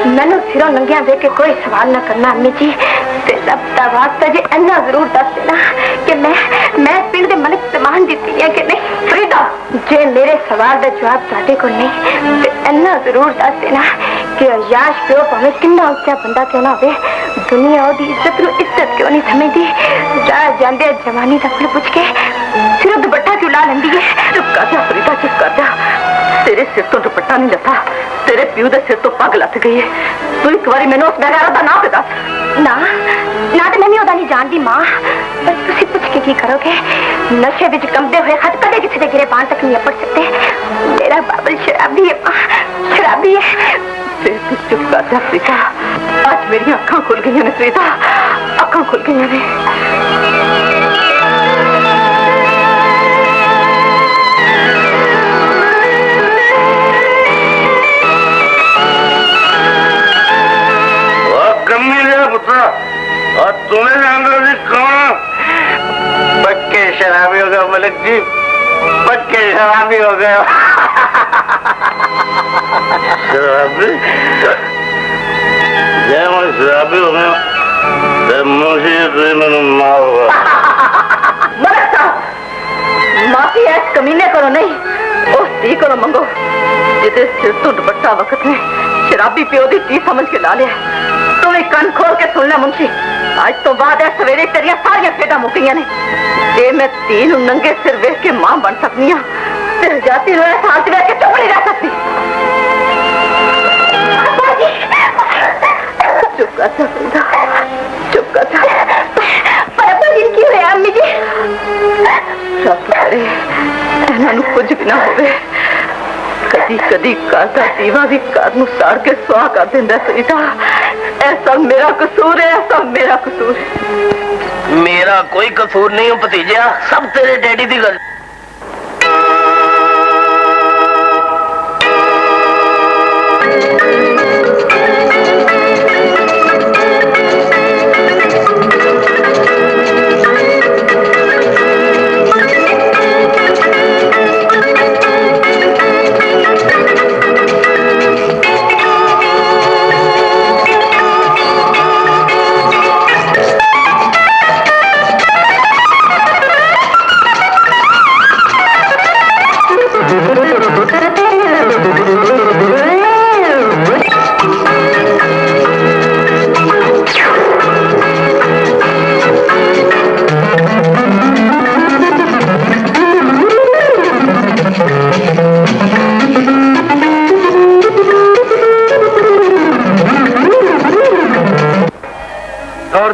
मैनू सिरों नंगिया देख के कोई सवाल ना करना अम्मी जी। वास्ता जी इन्ना जरूर दस देना कि मैं पिंड दे मलिक समान जीती है कि नहीं। फरीदा जे मेरे सवाल का जवाब साडे को नहीं ते इन्ना जरूर दस देना कि अयाश प्यो भावे किन्ना उच्चा बंदा क्यों ना हो, दुनिया ओदी इज्जत नूं इज्जत क्यों नहीं समझदी। राह जांदे जवानी दा फल पुछ के सिर्फ दुपट्टा क्यों ला लेंदी है। चुप कर जा फरीदा, चुप कर जा। तेरे सिर तो दुपट्टा नहीं लथा, तेरे प्यू दे सिर तो पग लथ गई है। तू एक बारी मैनू उस बगैर दा नाम दस। ना ना तो मैं भी ओदा नहीं जानती मां, पर तुसी पूछ के की करोगे? नशे विच कंबदे हुए खत कदे किसी दे गिरे पान तक नहीं पड़ सकते। मेरा बाबल शराबी है मां, शराबी है। तू चुप कर जा प्रीता, आज मेरी अखां खुल गई ने प्रीता, अखां खुल गई ने। और तुम्हें जानते कौन? पक्के शराबी हो गए मलिक जी, पक्के शराबी हो गए। शराबी? जय मैं शराबी हो गया, मुझे मैंने मार माफी है कमीने करो नहीं, उस धी को मंगो जिदे सिर तो दुपट्टा वक्त ने शराबी प्यो दी धी समझ के ला लिया। कन खोल के सुनना मुंशी, आज तो बाद है सवेरे तेरिया सारिया खेड़ा मुकिया ने। जे मैं तीन नंगे सिर वेख के मां बन सकनी हाँ, सिर जाती रोए साथ वेख के चुप नहीं रह सकती। चुप कर जा, चुप कर जा। पर अब्बा जी की हुआ अम्मी जी? कुछ भी ना होवे कदी कदी घर का दीवा भी घर नूं साड़ के सुहा कर दिंदा सीता ऐसा मेरा कसूर है ऐसा मेरा कसूर है मेरा कोई कसूर नहीं हो भतीजा सब तेरे डैडी की गल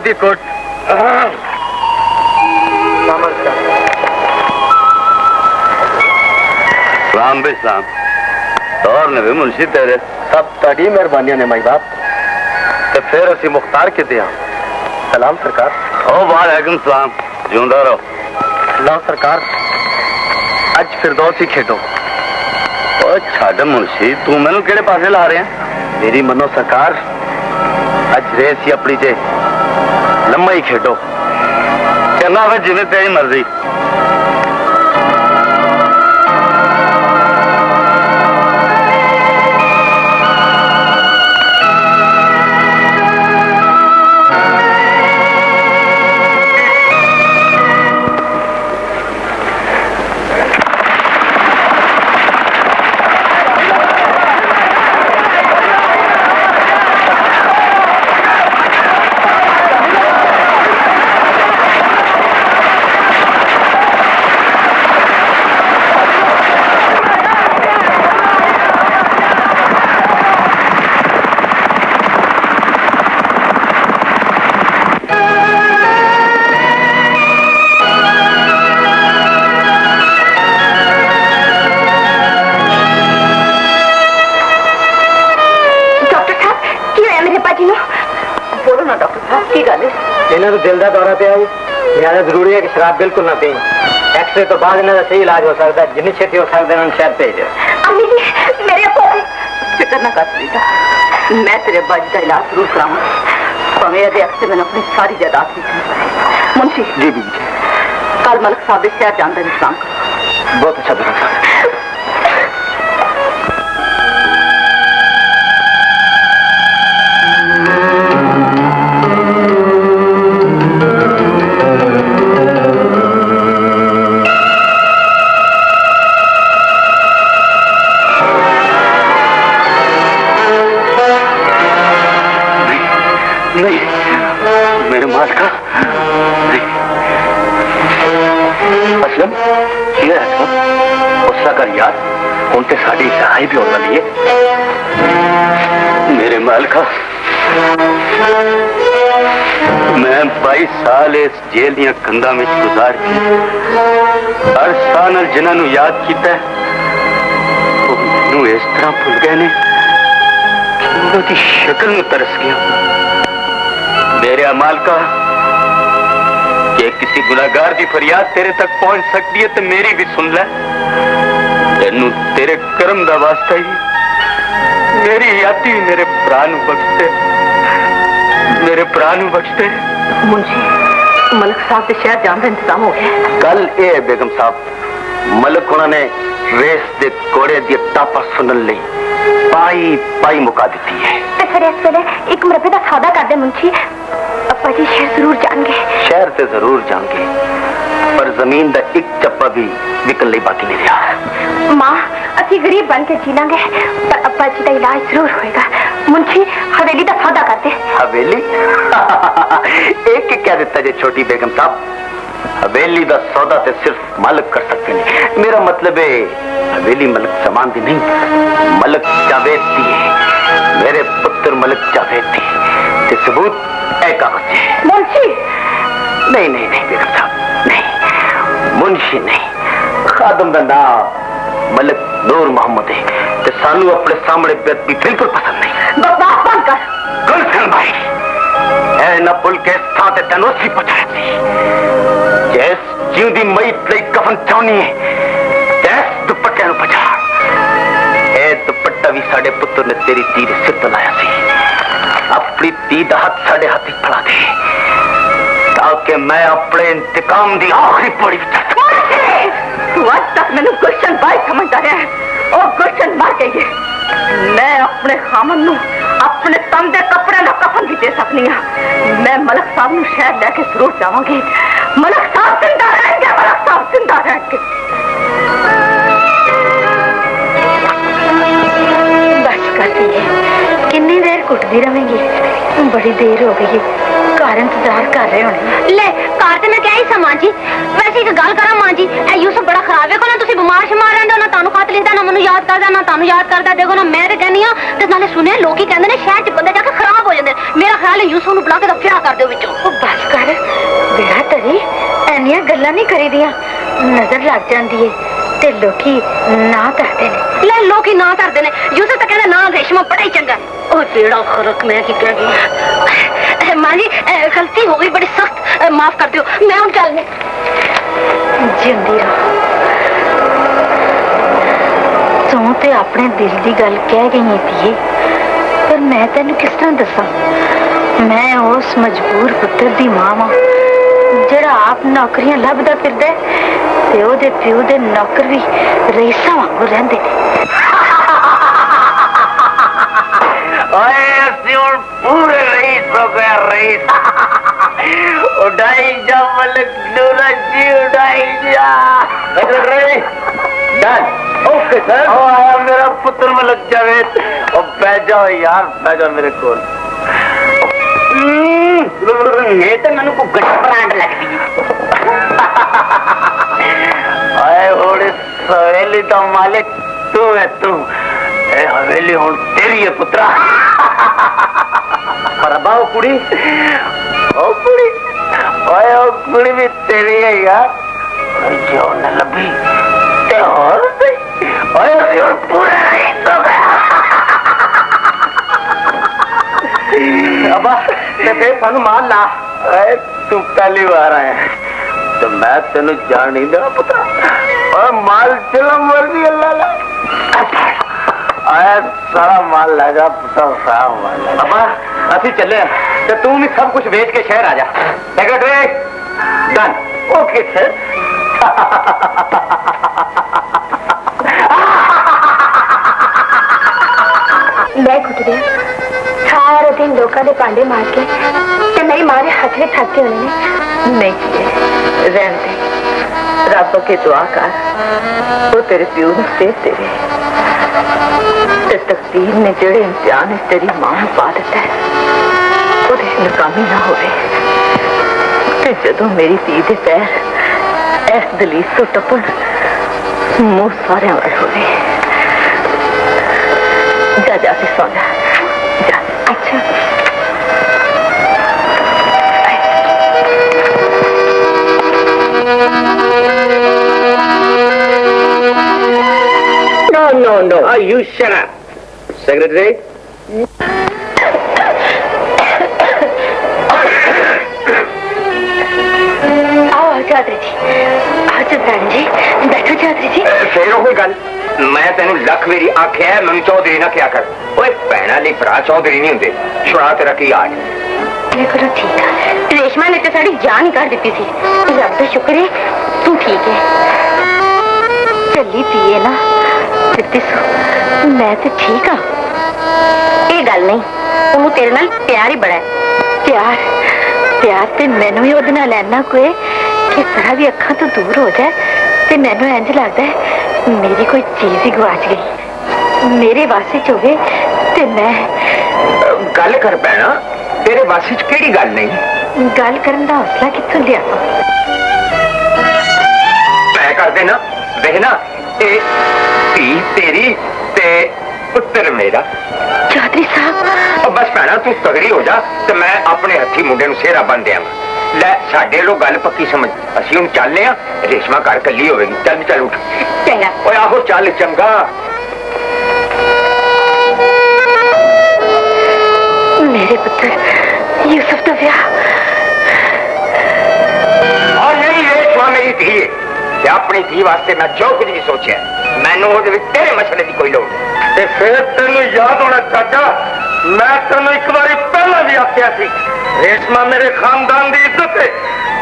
दी कोट राम भी सलाम तौर ने भी मुंशी तेरे सब ताड़ी मेहरबानियां ने माई बाप तो फिर असी मुख्तार के दिया सलाम सरकार ओ वालेकुम सलाम जिंदा रहो लो सरकार अज फिरदौस ही खेडो ओ छड़ मुंशी तू मैनू केड़े पासे ला रहे हैं मेरी मनो सरकार अज रेस ही अपनी जे लम्मा ही खेडो चंगा फिर जिवें तेरी मर्जी इन्हें तो दिल का दौरा पे आई लिहाजा जरूरी है कि शराब बिल्कुल ना पी एक्सरे तो बाद इन्हें सही इलाज हो सकता है जिन्नी छेती हो सकता है शहर भेज अम्मी जी मेरे फिक्र ना कर बेटा मैं तेरे अब्बा जी का इलाज जरूर कराऊंगा भावें अक्सर मैंने अपनी सारी जायदाद की मुंशी जी बीबी कल मलिक साहब शहर जाने का इंतजाम करो बहुत अच्छा बेगम साहब भी होने वाली है मेरे मालिका मैं 22 साल इस जेल दियां कंधां में गुजार के हर साल जिन्होंने याद किया वो मैनू इस तरह भुल गए ने उन्होंने शक्ल में तरस गया मेरे मालिका कि किसी गुनाहगार की फरियाद तेरे तक पहुंच सकती है तो मेरी भी सुन ले तेनू तेरे कर्म दा वास्ता ही मेरी यादी मेरे भरा नू बख्शते मेरे भरा नू बख्शते मुंशी मलिक साहब के शहर जाने का इंतजाम हो गया गल ये बेगम साहब मलिक उन्होंने रेस के घोड़े की टापा सुनने लई पाई पाई मुका दी है तो फिर इस वेले एक मरबे का सौदा कर दे मुंशी अब्बा जी शहर जरूर जाएंगे शहर से जरूर जाएंगे पर जमीन का एक चप्पा भी विकन लिए बाकी नहीं रहा मां असी गरीब बन के जी लांगे पर अब्बा जी का इलाज जरूर होएगा मुंशी हवेली का सौदा कर दे हवेली एक क्या दिता जे छोटी बेगम साहब हवेली का सौदा तो सिर्फ मालिक कर सकते हैं मेरा मतलब है हवेली मलिक समान दी नहीं मलिक जावेद दी है मेरे पुत्र मलिक जावेद दी ते सबूत ए कागज है मुंशी नहीं नहीं नहीं बेगम साहब नहीं मुंशी नहीं खादम का नाम मलिक नूर मोहम्मद है ते सानू अपने सामने बेदबी बिल्कुल पसंद नहीं। बकवास बंद कर। गुलशन भाई ऐ न पुल के साथ तनोसी पहुंचाया थी जैस जिंदी मई लई कफन चाहनी है तैस दुपट्टे नु पछाड़ ए दुपट्टा भी साडे पुत्र ने तेरी धी दे सिर ते लाया सी अपनी धी दा हाथ साडे हाथ विच फड़ा दे ताकि मैं अपने इंतकाम दी आखिरी पौड़ी विच तू आज तक मैंने गुलशन भाई समझता रहा है और गुलशन मर गई है। मैं अपने खामन नू अपने तन दे कपड़े दा कफन भी दे सकनी हां। मैं मलक साहब नू शहर लेके जरूर जावांगी। मलक साहब जिंदा रहेंगे, मलक साहब जिंदा रहेंगे। बस करती है कितनी देर कुटती रहेंगी? बड़ी देर हो गई है, कार इंतजार कर रहे होने। ले कार ते मैं क्या ही समा जी। वैसे एक गल करा मां जी, ए यूसुफ बड़ा खराब है को ना तुसी बीमार शमार रहंदे हो ना तानू खत लिखदा ना मैनू याद करदा ना तानू याद करदा। देखो ना मैं ते कहनी हां ते नाले सुने लोकी कहंदे ने शहर च बंदे जाके खराब हो जांदे। मेरा ख्याल है यूसुफ नू बुला के दफिया कर दियो विचों। ओ बस कर बेड़ा तरी एनियां गल्लां नहीं करीदियां, नजर लग जांदी है ते लोकी ना करदे ने। ले लोकी ना करदे ने यूसुफ तो कहंदा ना रेशमा बड़ा ही चंगा। ओ बेड़ा खरक मैं की कह गई मां जी गलती हो गई बड़ी सख्त माफ कर दियो। मैं उन चलने जिंदी रहो। तू ते अपने दिल की गल कह गई थी पर मैं तेन किस तरह दसा। मैं उस मजबूर पुत्र दी मां वां जड़ा आप नौकरियां लभदा फिरदा ते ओदे प्यो दे नौकर भी रईसा वांगू रहंदे ने। ओए असि हुण पूरे रईस हो गया रईस उड़ाई जा मलिक नूरा जी उड़ाई जा। Done okay sir. ओ आया मेरा पुत्र मलिक जावेद। ओ बैठ जाओ यार बैठ जाओ मेरे कोल। ये तो मैंने को गट ब्रांड लगती है। आए होड़े सवेली तो मालिक तू है तू ए हवेली हुण तेरी है पुत्रा। पर अब्बा ओ कुड़ी ओए ओ कुड़ी भी तेरी है यार। जो न लभी ते और सही ओए और पूरा नहीं तो अब्बा ते फिर सानू मार ला। ए तू पहली बार आया तो मैं तेनू जान नहीं देना पुत्रा। और माल चला मर्जी अल्लाह ला आया सारा माल लगा पुत्रा सारा माल लगा। अब्बा अभी चले तो तू भी सब कुछ बेच के शहर आ जा। Secretary done okay sir. मैं कुछ दिया सारे दिन लोगों के पांडे मार के ते मेरी मां दे हथ में थके होने ने। नहीं रहन दे रब के दुआ कर वो तेरे प्यो नूं सेहत देवे ते तकदीर ने जेड़े इम्तिहान तेरी मां नूं पा दिता है ओदे नाकामी ना होवे ते जदों मेरी धी दे पैर इस दलीस तो टपन मुंह सारे वाल होवे। जा जाके सो जा। अच्छा No. You shut up, Secretary. आओ चौधरी जी आओ चौधरी जी बैठो चौधरी जी। फिर कोई गल मैं तेन लख मेरी आख्या है मैं चौधरी ना क्या कर। ओए भैणा ली भरा चौधरी नहीं होंगे छुड़ा तेरा की आज। देखो तो ठीक है रेशमा ने तो साड़ी जान ही कर दी थी। रब का शुक्र है तू ठीक है चली पिए ना मैं तो ठीक हाँ। ये गल नहीं उन्होंने तेरे नाल प्यार ही बड़ा है। प्यार ते मैनू ही ओदे नाल इन्ना कोई कि जरा भी अखां तो दूर हो जाए ते मैनू इंज लगता है मेरी कोई चीज ही गवाच गई मेरे वासे च होवे ते मैं गल कर पैना तेरे वासी च केड़ी गल नहीं। गल करन दा हौसला कित्थों लिया मैं कर देना बहना धी तेरी ते पुत्र मेरा। चौधरी साहब बस भैना तू तगड़ी हो जा तो मैं अपने हथी मुंडे नूं सेहरा बन दिया। ਲੈ ਸਾਡੇ ਲੋ ਗੱਲ ਪੱਕੀ ਸਮਝ ਅਸੀਂ ਹੁਣ ਚੱਲਨੇ ਆ ਰੇਸ਼ਮਾ ਘਰ ਕੱਲੀ ਹੋਵੇਗੀ ਚੱਲ ਚੱਲ ਉੱਠ ਚੰਗਾ ਓਏ ਆਹੋ ਚੱਲ ਚੰਗਾ मेरे पुत्र यूसुफ तो ब्याह और नहीं रेशमा मेरी धी है ते अपनी धी वास्ते मैं जो कुछ भी सोचा मैनू ਉਹਦੇ ਵਿੱਚ तेरे मसले की कोई लोड़ नहीं ਤੇ ਫਿਰ ਤੈਨੂੰ ਯਾਦ ਹੋਣਾ ਚਾਚਾ ਮੈਂ ਤੈਨੂੰ ਇੱਕ ਵਾਰੀ ਪਹਿਲਾਂ ਵੀ ਆਖਿਆ ਸੀ ਰੇਸ਼ਮਾ ਮੇਰੇ ਖਾਨਦਾਨ ਦੀ ਇੱਜ਼ਤ ਹੈ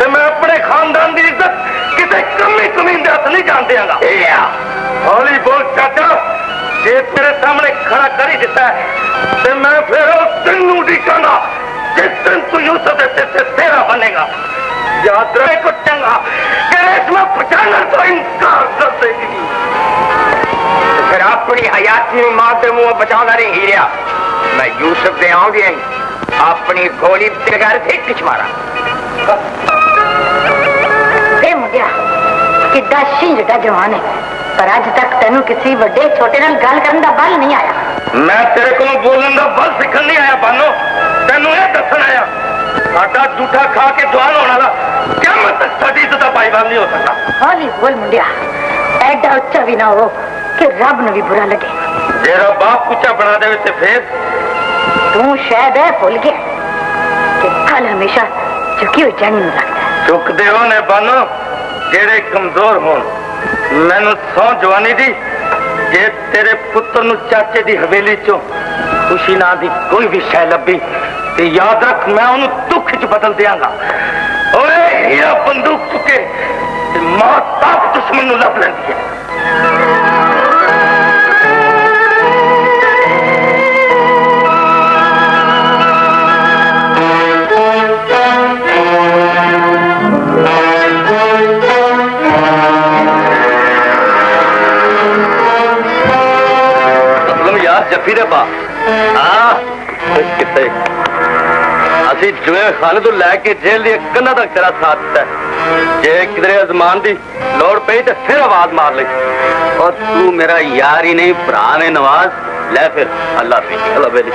ਤੇ ਮੈਂ ਆਪਣੇ ਖਾਨਦਾਨ ਦੀ ਇੱਜ਼ਤ ਕਿਤੇ ਕਮੀ ਦੇ ਹੱਥ ਨਹੀਂ ਜਾਣ ਦਿਆਂਗਾ ਹੌਲੀ ਬੋਲ ਚਾਚਾ ਜੇ ਤੇਰੇ ਸਾਹਮਣੇ ਖੜਾ ਕਰ ਹੀ ਦਿੱਤਾ ਤੇ ਮੈਂ ਫਿਰ ਉਸ ਦਿਨ ਨੂੰ ਢੀਕਾਂਗਾ ਜਿਸ ਦਿਨ ਤੂੰ ਯੂਸੁਫ ਦੇ ਸਿਰ ਤੇ ਤੇਰਾ ਬਣੇਗਾ याद रहे को चंगा कि रेशमा पहचानने तो इनकार कर देगी फिर अपनी हयाती मां के मुंह बचाना नहीं ही रहा मैं यूसुफ दे आऊंगी अपनी गोली बगैर थे किच मारा मुंडिया किड्डा शिंजड़ा जवान है पर अज तक तेनू किसी बड़े छोटे नाल गल करन दा बल नहीं आया मैं तेरे को बोलन दा बल सीखन नहीं आया बानो तेनू ये दसन आया साडा झूठा खा के जवान होने वाला क्या मतलब साडी इज्जत दा भाईवाल नहीं हो सकता हौली बोल मुंडिया एडा उच्चा भी ना हो कि रब नू भी बुरा लगे जेरा बाप ऊंचा बना दे ते फिर तू शायद है भूल गया कि कल हमेशा झुकी हुई जानी नहीं लगता चुकदे हो ने बानो जेड़े कमजोर होन मैनू सौ जवानी दी जे तेरे पुत्र नु चाचे दी हवेली चो खुशी ना दी कोई भी शै लभी ते याद रख मैं उन्हें दुख च बदल दियांगा ओए हीरा बंदूक चुके ते मां ताप दुश्मन नु लब लेंदी है जफी दे बा किते असी जुए खाने तो लैके जेल दी कंधा तक तेरा साथ दिता जे किधरे अजमान दी लोड़ पई तो फिर आवाज मार ली और तू मेरा यार ही नहीं भरा ने नवाज ले फिर अल्लाह पे अल्लाह बेली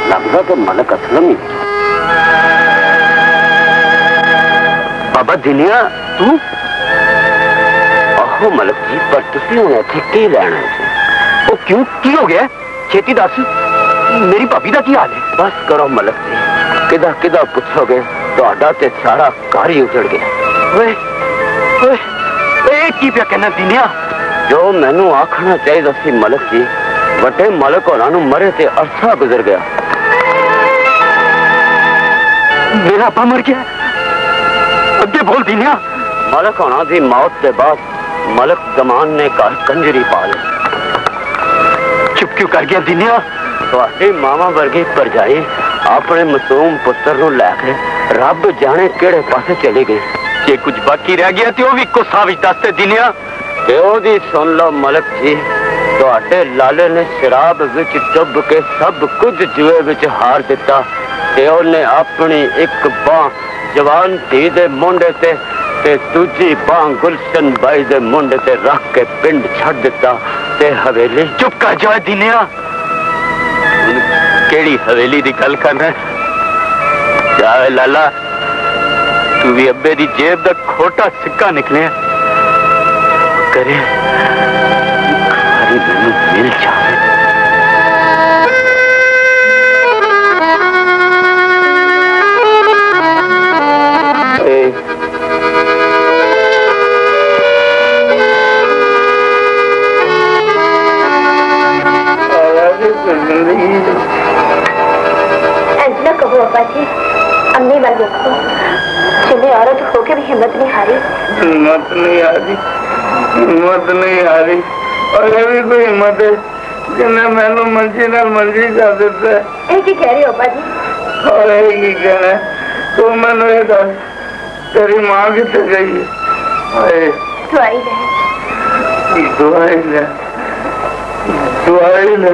लगता तो मलक असलम ही बाबा दिनिया तू आहो मलक जी पर तुसी हुण इत्थे की लैना वो क्यों की हो गया छेती दस मेरी भाभी का की हाल है बस करो मलक जी किदा किदा पुछोगे तुहाडा ते सारा घर ही उजड़ गया ओए ओए ओए की पिया कहना दिनिया जो मैनू आखना चाहिए सी मलक जी वड्डे मलक होना नू मरे ते अरसा गुजर गया मेरा अपा मर गया अगे बोल दीनिया मलक होना दी मौत के बाद मलक जमान ने घर कंजरी पा ली चुप क्यों कर गया दीनिया तुहाडी मावा वर्गी परजाई अपने मासूम पुत्र नू लैके रब जाने केड़े पासे चली गई जे कुछ बाकी रह गया तो भी गुस्सा विच दसते दीनिया दी सुन लो मलक जी तुहाडे लाले ने शराब विच डुब के सब कुछ जुए विच हार दिता ते उन्हें अपनी एक बांह जवान धी दे मुंडे ते दूजी बांह गुलशन बाई दे मुंडे ते रख के पिंड छड़ दिता ते हवेली चुप कर जाए दीनिया केड़ी हवेली दी गल कर रहा जाए लाला तू भी अब्बे दी जेब दा खोटा सिक्का निकले करे मिल जाए ऐसा कहो अब्बा जी अम्मी वाल देखो जिन्हें औरत होके भी हिम्मत नहीं हारी हिम्मत नहीं आ रही और ये भी कोई हिम्मत है जिन्हें मैनू मंजी नाल मंजी कर दिता है एक ही कह रही हो अब्बा जी और एक ही कहना तो मैनू ये दस तेरी माँ कितने गई है दवाई ले दवाई ले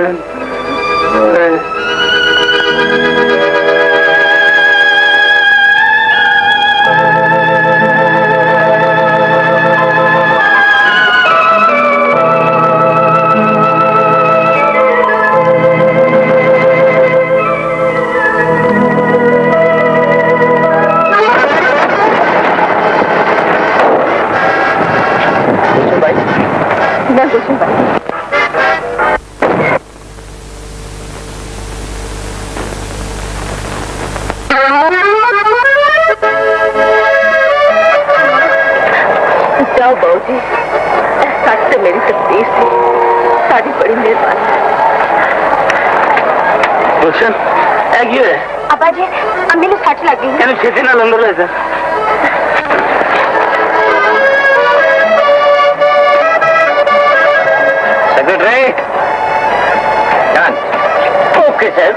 स्टेशन पर। जाओ बहू जी, सच से मेरी तकदीर थी, साड़ी बड़ी मेहरबानी। गुलशन है अब्बा जी, अम्मी ने सच लग गई। कहने छेती ना अंदर ले जा। Secretary okay sir.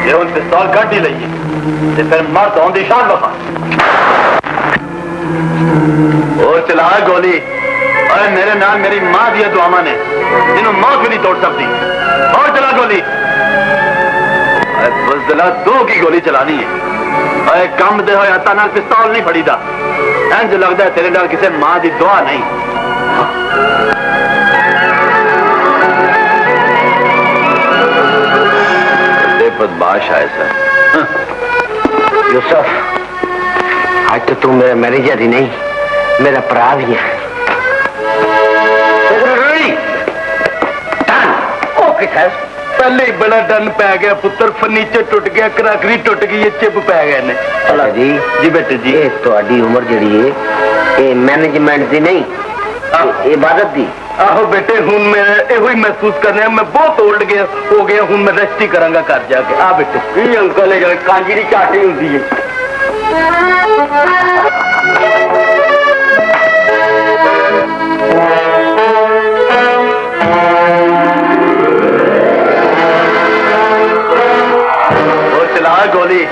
ਜੇ ਹੁਣ ਪਿਸਤੌਲ ਕੱਢ ਹੀ ਲਈਏ ਤੇ ਫਿਰ ਮਰਦ ਹੋਣ ਦੀ ਸ਼ਾਨ ਵਫਾ और चला गोली और मेरे नाल मेरी मां दी दुआवां ने जिन्हों मौत भी नहीं तोड़ सकती और चला गोली बुज़दिला दो की गोली चलानी है और कम दे होया ता नाल पिस्तौल नहीं फड़ीदा इंज लगदा है तेरे नाल किसी मां दी दुआ नहीं बदमाश आए सर यूसुफ आज तो तू मेरा मैनेजर ही नहीं मेरा भरा भी है पहले ही बड़ा डन पै गया पुत्र फर्नीचर टुट गया कराकरी टुट गई चिप पै गए ने जी जी बेटे जी थोड़ी उम्र जी है ये मैनेजमेंट की नहीं इबादत की आहो बेटे हूं मैं यो ही महसूस कर रहा मैं बहुत ओल्ड गया हो गया हूं मैं रेस्ट ही करांगा घर जाके आ बेटे अंकल है कांजी की झाटी होंगी है चला गोली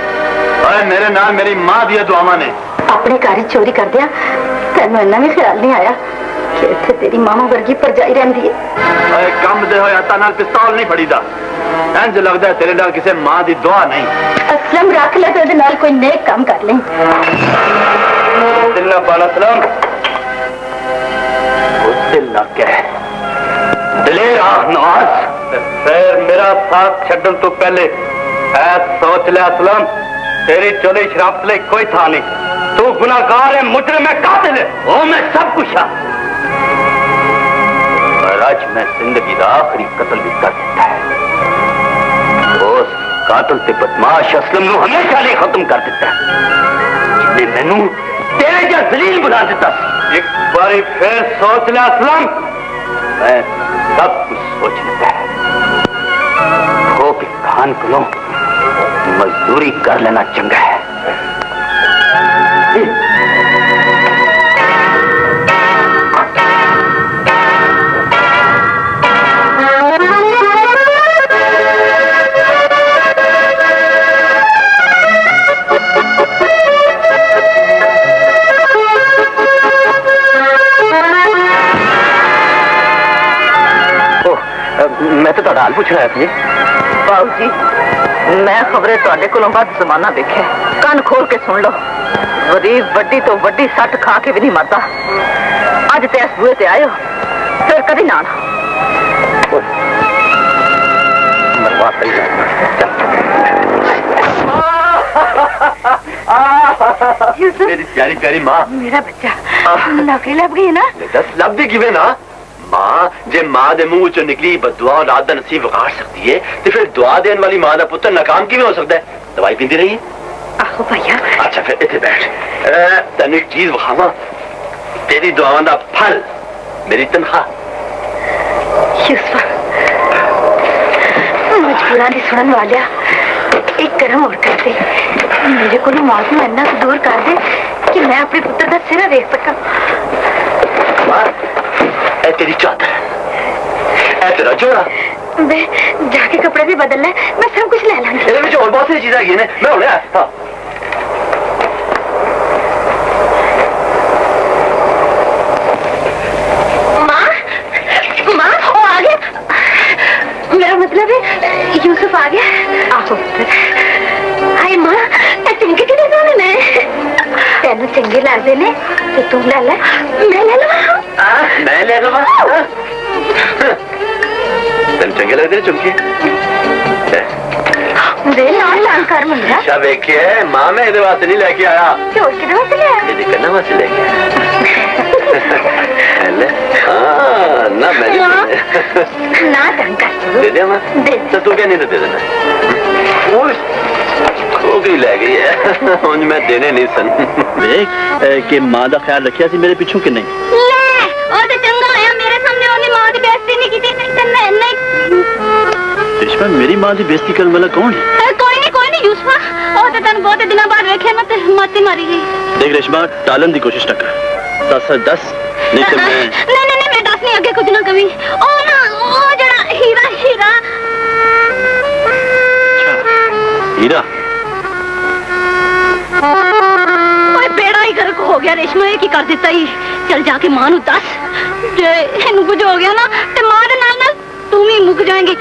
और मेरे नाल मेरी मां दिया दुआवा ने अपने घर चोरी कर दिया तेन इन्ना भी ख्याल नहीं आया कि इत्थे तेरी मामा वर्गी परजाई रही है। कम दे होया ता नाल पिस्तौल नहीं फड़ीदा इंज लगदा है तेरे नाल किसी मां दी दुआ नहीं। असलम रख ले तो इहदे नाल कोई नेक काम कर ले। दिल ना पाला सलाम दिल ना कह दिलेर नवाज फिर मेरा साथ छड्डन तो पहले ऐ सोच ले असलम तेरी चोली शराबत ले कोई था नहीं। तू गुनाहगार है मुजरिम है कातिल है वो मैं सब कुछ हाँ पर आज मैं जिंदगी का आखिरी कत्ल भी कर दिता है। उस कातिल ते बदमाश असलम नू हमेशा लिए खत्म कर दिता है जिन्हें मैनू तेरे जा जलील बना दिता। एक बारी फिर सोच ले असलम मैं सब कुछ सोच लेता है हो के खान को मजदूरी कर लेना चंगा है। मैं तो हाल पूछ रहा अपनी बाबू जी मैं खबरें ਤੁਹਾਡੇ ਕੋਲੋਂ ਵੱਧ ਜ਼ਮਾਨਾ ਦੇਖਿਆ ਕੰਨ ਖੋਲ ਕੇ ਸੁਣ ਲਓ ਗਰੀਬ ਵੱਡੀ ਤੋਂ ਵੱਡੀ ਸੱਟ ਖਾ ਕੇ ਵੀ ਨਹੀਂ ਮਰਦਾ ਅੱਜ ਤੇ ਇਸ ਬੂਹੇ ਤੇ ਆਇਓ ਫਿਰ ਕਦੀ ਨਾ मरवा सही मेरी प्यारी प्यारी माँ मेरा बच्चा नौकरी लग गई ना दस लब भी किवे ना मां जे मां दे मुंह चो निकली बदुआ रात दा नसीब विगाड़ सकती है तो फिर दुआ देने वाली मां दा पुत्र नाकाम किवें हो सकता है। दवाई पींदी रही आहो भैया। अच्छा फिर इत्थे बैठ तेन एक चीज विखावा तेरी दुआवां दा फल मेरी तनख्वाह। यूसुफ मजबूरां दी सुनन वालिया एक करम और कर दे मेरे को मौत नूं इन्ना दूर कर दे कि मैं अपने पुत्र दा सिरा देख सका। ऐ तेरी चादर ऐ तेरा जोड़ा वे जाके कपड़े भी बदल ले मैं सब कुछ ले लांगी। ये और बहुत सी चीजें हैं मैं होने हाँ। माँ माँ वो आ गया मेरा मतलब है यूसुफ आ गया। आहो हाय माँ चंगे कि ने तेन चंगे लगते ने तो तू ले ले मैं ले लवा मैं ले लवा तेन चंगे लगते चुमके कर मुंडा अच्छा वेखिए मां मैं इहदे वास्ते नहीं लेके आया चोर किहदे वास्ते ले आया इहदे कन्ना वास्ते लेके आया ले हां ना मैं ना तंग कर दे दे मां दे तो तू क्या नहीं दे देना खो गई ले गई है उन मैं देने नहीं सन देख कि मां दा ख्याल रखिया सी मेरे पीछू कि नहीं ले ओ ते चंगा होया मेरे सामने ओने मां दी बेइज्जती नहीं की ते मैं नहीं रेशमा मेरी मां दी बेइज्जती करने वाला कौन है। कोई नहीं यूसुफ ओ ते तन बहुत दिन बाद देखे मैं ते मती मारी गई। देख रेशमा टालन दी कोशिश न कर 10 नहीं तो मैं नहीं मैं 10 नहीं आगे कुछ ना कभी ओ ना ओ जड़ा हीरा हीरा ओए बेड़ा ही गर्क हो गया रेशमा ये की कर दिता ही चल जाके मां नु दस जे इनु कुछ हो गया ना ते मां दे नाल तू भी मुक जाएंगी।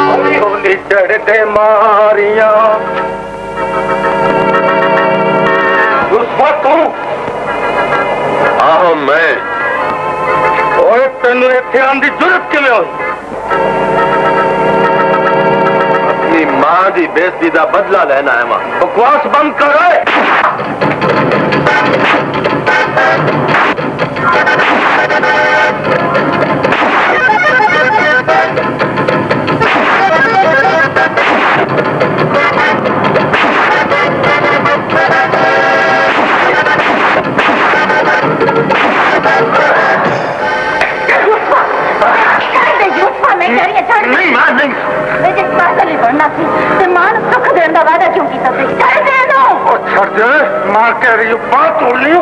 हौली हौली चढ़ते मारिया उस वक्त आहो मैं ओए तेनू इत्थे आने दी जरूरत किवें होई अपनी मां दी बेइज्जती दा बदला लेना है मां बकवास बंद कर नहीं मां नहीं मुझे पागल नहीं बनना थी ते मां ने सुख देने दा वादा क्यों कीता सी छड़ दे दो छड़ दे मां कह रही बात तोड़ ली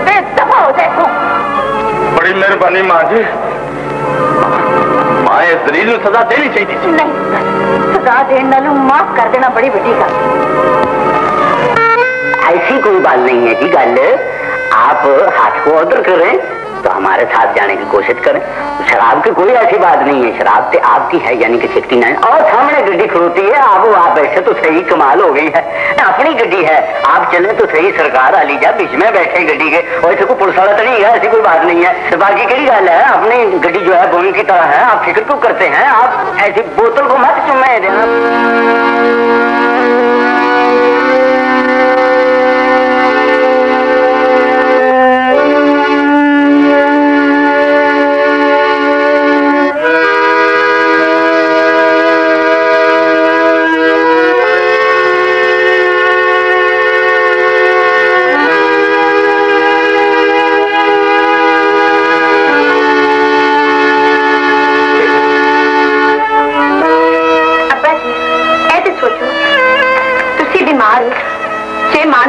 ते दफा हो जाए तो बड़ी मेहरबानी मां जी। मां इस दलील में सजा देनी चाहिए थी। नहीं, सजा देने नालों माफ कर देना बड़ी बड़ी गल। ऐसी कोई बात नहीं है जी। गल आप हाथ को ऑर्डर करें तो हमारे साथ जाने की कोशिश करें। शराब की कोई ऐसी बात नहीं है, शराब तो आपकी है यानी कि 69 और सामने गड्डी खड़ोती है। आप वहां बैठे तो सही, कमाल हो गई है। अपनी गड्डी है, आप चले तो सही। सरकार आली जा बीच में बैठे गड्डी के, और ऐसे कोई पुलिस वाला तो नहीं है, ऐसी कोई बात नहीं है। तो बाकी कड़ी गल है, अपनी गड्डी जो है बोइंग की तरह है। आप फिक्र क्यों करते हैं? आप ऐसी बोतल को मत चुमे देना।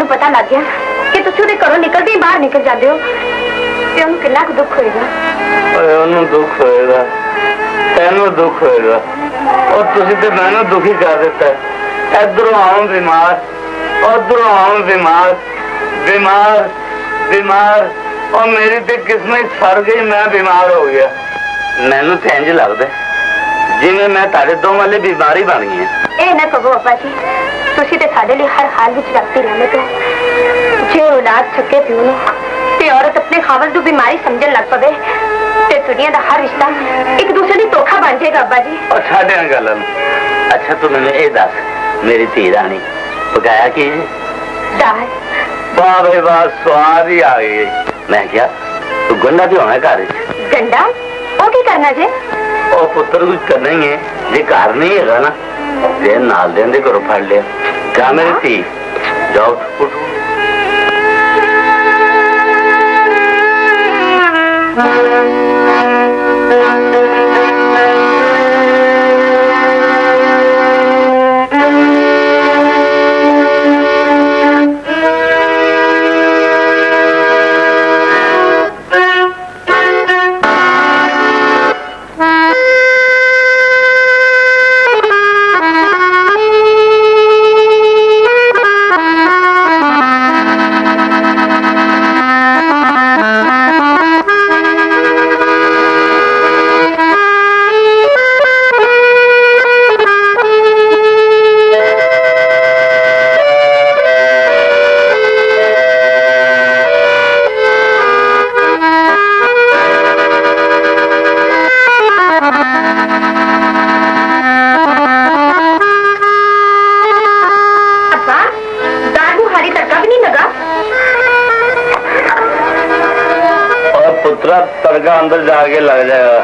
पता लग गया कि तुम ਉਹਦੇ ਘਰੋਂ ਨਿਕਲਦੇ ਹੀ ਬਾਹਰ ਨਿਕਲ ਜਾਂਦੇ ਹੋ ਤੇ ਉਹਨੂੰ ਕਿੰਨਾ ਕੁ ਦੁੱਖ ਹੋਏਗਾ। ਓਏ ਉਹਨੂੰ ਦੁੱਖ ਹੋਏਗਾ, ਤੈਨੂੰ ਦੁੱਖ ਹੋਏਗਾ, और तुसी तो मैंने दुखी कर दिता है। इधरों आऊं बीमार, उधरों आऊं बीमार, बीमार बीमार, और मेरी तो किस्मत फर गई, मैं बीमार हो गया। मैनू तो इंज लगदा जिवें मैं तारे दो वाले बीमारी बन गई है। ਇਹ ਨਾ ਕਹੋ ਅੱਪਾ ਜੀ, ਤੁਸੀਂ ਤੇ ਸਾਡੇ ਲਈ ਹਰ ਹਾਲ ਵਿੱਚ ਰੱਖਦੇ ਰਹਿੰਦੇ ਹੋ। ਜੇ ਔਲਾਦ ਛੱਕੇ ਪਿਓ ਨੂੰ ਤੇ ਔਰਤ ਆਪਣੇ ਖਾਵੰਦ ਨੂੰ ਬਿਮਾਰੀ ਸਮਝਣ ਲੱਗ ਪਵੇ ਤੇ ਦੁਨੀਆ ਦਾ ਹਰ ਰਿਸ਼ਤਾ ਇੱਕ ਦੂਸਰੇ ਦੀ ਧੋਖਾ ਬਣ ਜਾਏਗਾ ਅੱਬਾ ਜੀ। और छाड़िया गल्लां नूं। अच्छा तू मैनूं ये दस, मेरी धी रानी पकाया की? दाल। वाह भाई वाह, स्वाद ही आ गई। मैं क्या तू गंडा भी होना घर च? गंडा ਉਹ ਕੀ ਕਰਨਾ ਜੇ? ਉਹ ਪੁੱਤਰ ਕੁਝ ਕਰਨਾ ਹੀ ਹੈ। ਜੇ ਘਰ ਨਹੀਂ ਹੈਗਾ ਨਾ ਤੇ ਨਾਲ ਦੇ ਦੇ ਘਰੋਂ ਫੜ ਲਿਆ। ਜਾ ਮੇਰੀ ਧੀ ਜਾਓ ਉੱਠੋ। तड़का अंदर जाके लग जाएगा।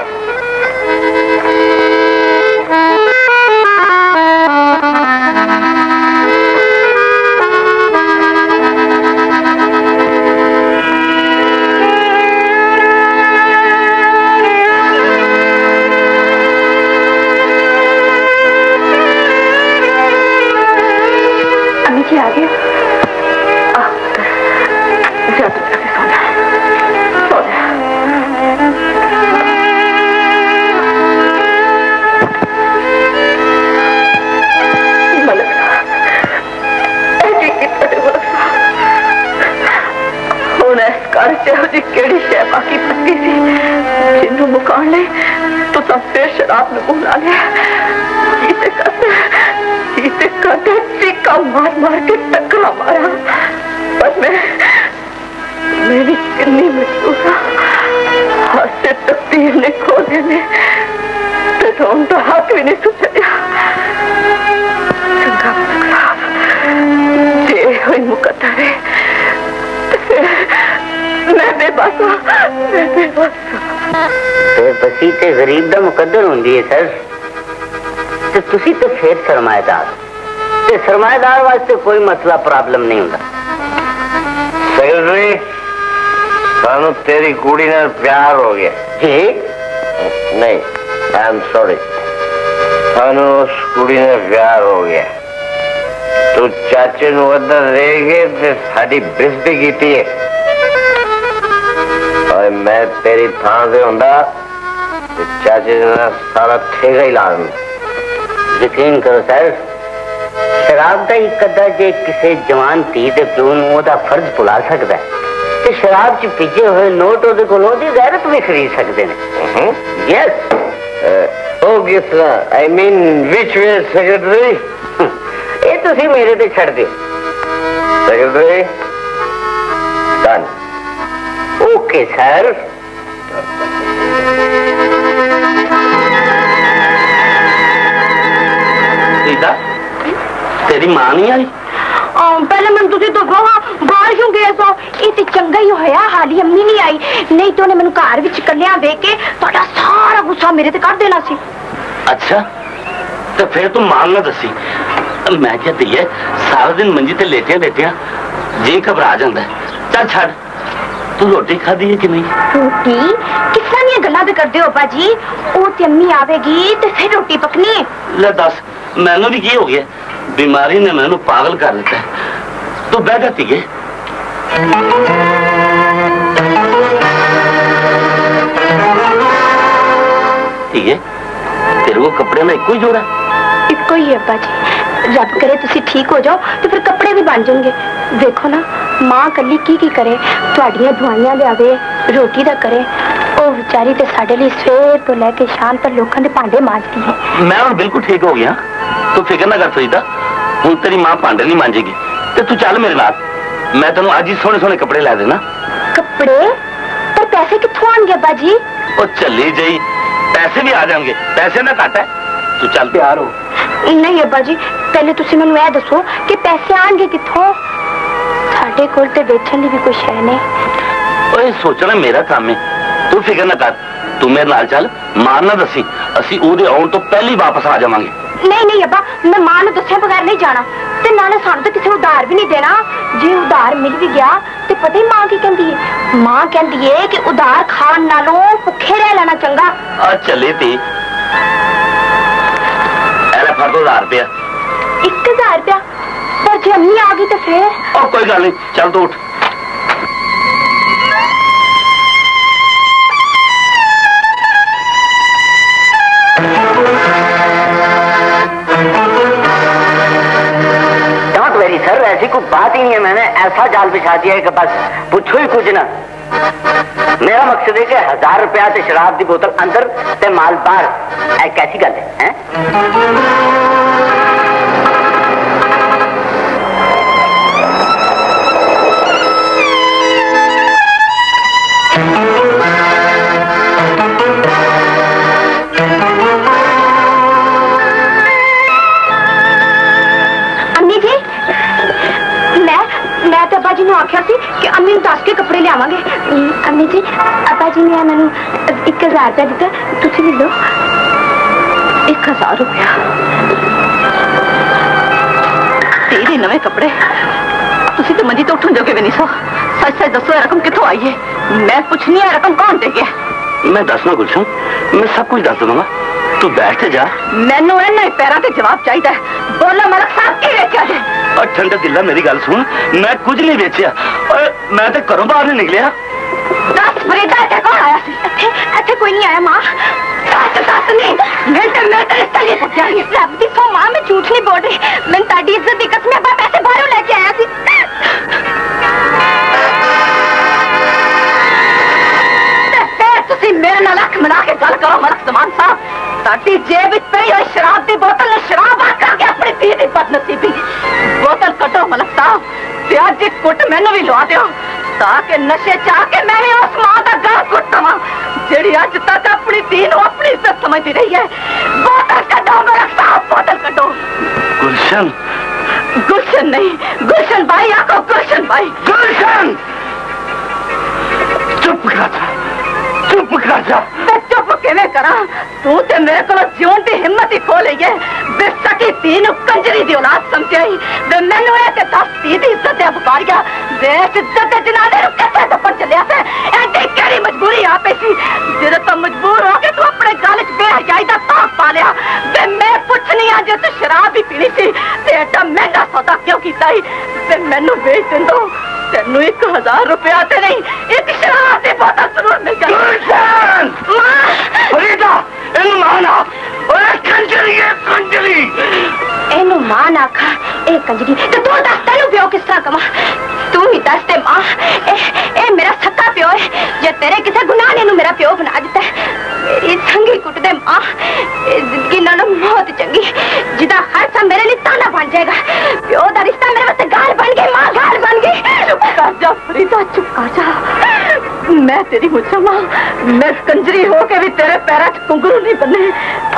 अम्मी जी आ गए? जा तू जाके सोना, सो जा। केड़ी शह बाकी पत्ती सी जिन्हों मुकान ले तो फिर शराब न बुला लिया। चीका मार मार के टकरा मारा, पर मैं भी कितनी मजबूर हाथ से तकदीर ने खो देने तो उनका हाथ भी नहीं सुझाया। जे हुई मुकद्दर है बेबसी ते गरीब दा मुकद्दर होंदी है सर। ते तुसी तो फिर सरमाएदार, ते सरमाएदार वास्ते कोई मसला प्रॉब्लम नहीं होता। सेक्रेटरी सानू तेरी कुड़ी नाल प्यार हो गया जी? नहीं, आई एम सॉरी, सानू उस कुड़ी नाल प्यार हो गया। तू चाचे नू उधर रह गए ते साडी बेइज्जती कीती है। मैं तेरी थान से होंदा ते चाचे ने सारा ठेका ही ला दिंदा। यकीन करो सर, शराब का एक अद्धा जे किसी जवान धी दे प्यो नूं ओहदा फर्ज भुला सकदा है ते शराब च भीजे हुए नोट ओहदे कोलों दी गैरत भी खरीद सकदे ने। यस। ओ किस तरह? I mean which way secretary? ये तुसी मेरे ते छड़ दियो। Secretary done. Okay sir. Sita तेरी मां नहीं आई? पहले मैं तुझे तो बाहर क्यों गए सो? ये तो चंगा ही होया हाली अम्मी नहीं आई, नहीं तो मैंने घर विच कलिया देख के ਤੁਹਾਡਾ सारा गुस्सा मेरे ते कर देना सी। अच्छा तो फिर तू मान ना दसी। मैं क्या धीए सारा दिन मंजी ते लेटिया लेटिया जी घबरा जाता है। चल छड़, तू रोटी खाधी है कि नहीं? रोटी किस तरह दी गल्लां करदे हो बाजी? ओ ते अम्मी आवेगी ते फिर रोटी पकनी है। ले दस मैनू भी की हो गया? बीमारी ने मैनू पागल कर दिता है। तू बह जा धीए। धीए तेरे को कपड़े में एको ही जोड़ा? इको ही है बाजी, रब करे तुसी ठीक हो जाओ तो फिर कपड़े भी बन जाएंगे। देखो ना मां कली की करे, तुहाडियां दवाइयां लियावे, रोटी दा करे। ओ बेचारी ते साडे लिए सवेर तो लेके शाम तक लोकां दे भांडे मांजदी है। मैं हुण बिल्कुल ठीक हो गया। तू फिक्र ना कर फरीदा, हुण तेरी मां भांडे नहीं मांजेगी। ते तू चल मेरे नाल, मैं तेनों अज ही सोहने सोहने कपड़े ला देना। कपड़े? पर पैसे कित्थों आएंगे बाजी? ओ चली जाई, पैसे भी आ जाएंगे, पैसे ना घट है। तू चल तैयार हो। नहीं अब्बा जी, पहले तुसी मैनू यह दसो कि पैसे आएंगे कित्थों? साडे कोल ते बेचण दी भी कोई शै नहीं। ओए सोचना मेरा काम है, तू फिक्र ना कर। तू मेरे नाल चल, मां ना दसी, असी ओदे आउण तो पहले ही वापस आ जावांगे। नहीं नहीं अब्बा, मैं मां नूं दस्से बगैर नहीं जाना, ते नाले सानू तो किसी उधार भी नहीं देना। जे उधार मिल भी गया ते पता ही मां की कहती है? मां कहती है कि उधार खाण नालों भुखे रह लेना चंगा। आ चले ती एला फड़ 1000 रुपया। 1000 रुपया? पर जे अम्मी आ गई तो फिर? और कोई गल नहीं, चल तू उठ। डोंट वेरी सर, ऐसी कोई बात ही नहीं है। मैंने ऐसा जाल बिछा दिया है कि बस पूछो ही कुछ ना। मेरा मकसद है कि 1000 रुपया ते शराब की बोतल अंदर ते माल बाहर। कैसी गल है? मैं तो अब्बा जी ने आख्या सी कि अम्मी नूं दस के कपड़े लियावांगे। अम्मी जी, अब्बा जी ने मैनू 1000 रुपया दिता, तुसी भी लो। 1000 रुपया? तेरे नवे कपड़े? तुसी तो मंजी तो उठन जोगे भी नहीं सो। सच सच दसो, रकम कितों आई है? मैं पूछनी है, रकम कौन दे गया? मैं दसना गुलशन, मैं सब कुछ दस दूंगा। तू बैठ जा। मैनू इन्ना ही पैरा ते जवाब चाहिए। बोलो मलक साहब की बेचा है? और ठंडा दिला मेरी गल सुन, मैं कुछ नहीं बेचिया। मैं तो घरों बाहर नहीं निकलिया। दस फरीदा इत्थे कौन आया सी? इत्थे कोई नहीं आया मां। दस नहीं, मैं तो रिश्ता ले सकती हूं। रब दी सौ मां, मैं झूठ नहीं बोल रही। मैं ताड़ी इज्जत दी कसम अब्बा पैसे बाहरों लेके आया सी। मेरे नाल अख मिला के गल करो मलक समान साहब। ताड़ी जेब विच पई होई शराब दी बोतल ने शराब आ करके अपनी धी दी बदनसीबी। बोतल कटो मलक साहब, ते अज एक कुट मैनू भी लवा दियो, ताकि नशे चाह के मैं भी उस मां दा गल कुट दवां जेड़ी अज तक अपनी धी नूं अपनी इज्जत समझती रही है। बोतल कटो मलक साहब, बोतल कटो। गुलशन? गुलशन नहीं, गुलशन भाई आखो, गुलशन भाई। गुलशन चुप कर जा, चुप कर जा। चुप किवें करा? तू ते मेरे को जीवन की हिम्मत ही खो ली है। बेसकी तीन कंजरी दी औलाद समझाई वे मैनू ए ते दस धी दी इज्जत दे बुकारिया देश इज्जत दे जनाने नु किथे दफन चलिया से। एडी केड़ी मजबूरी आ पे सी जेदे तो मजबूर हो के तू अपने गल च बेहयाई दा ताक पा लिया। वे मैं पुछनी आ जे तू शराब ही पीनी सी ते एडा महंगा सौदा क्यों कीता ही? वे मैनू बेच देंदो, तेनू 1000 रुपया आते नहीं, एक शराब की बोतल जरूर मिल जाए। फरीदा इन माना ओए कंजरी है कंजरी एनू मां ना खा ए कंजरी ते तू दस तेनू प्यो किस तरह कमा तू ही दस ते मां ए मेरा सक्का प्यो है जे तेरे किसे गुनाह ने मेरा प्यो बना दिता है मेरी संगी कुट दे मां ए जिंदगी नालों मौत चंगी जिदा हर सा मेरे लिए ताना बन जाएगा प्यो दा रिश्ता मेरे वास्ते गाल बन गई मां गाल बन गई चुप कर जा फरीदा चुप कर जा मैं तेरी मुझमा मैं कंजरी हो के भी तेरे पैरों च कुंगरू नहीं बने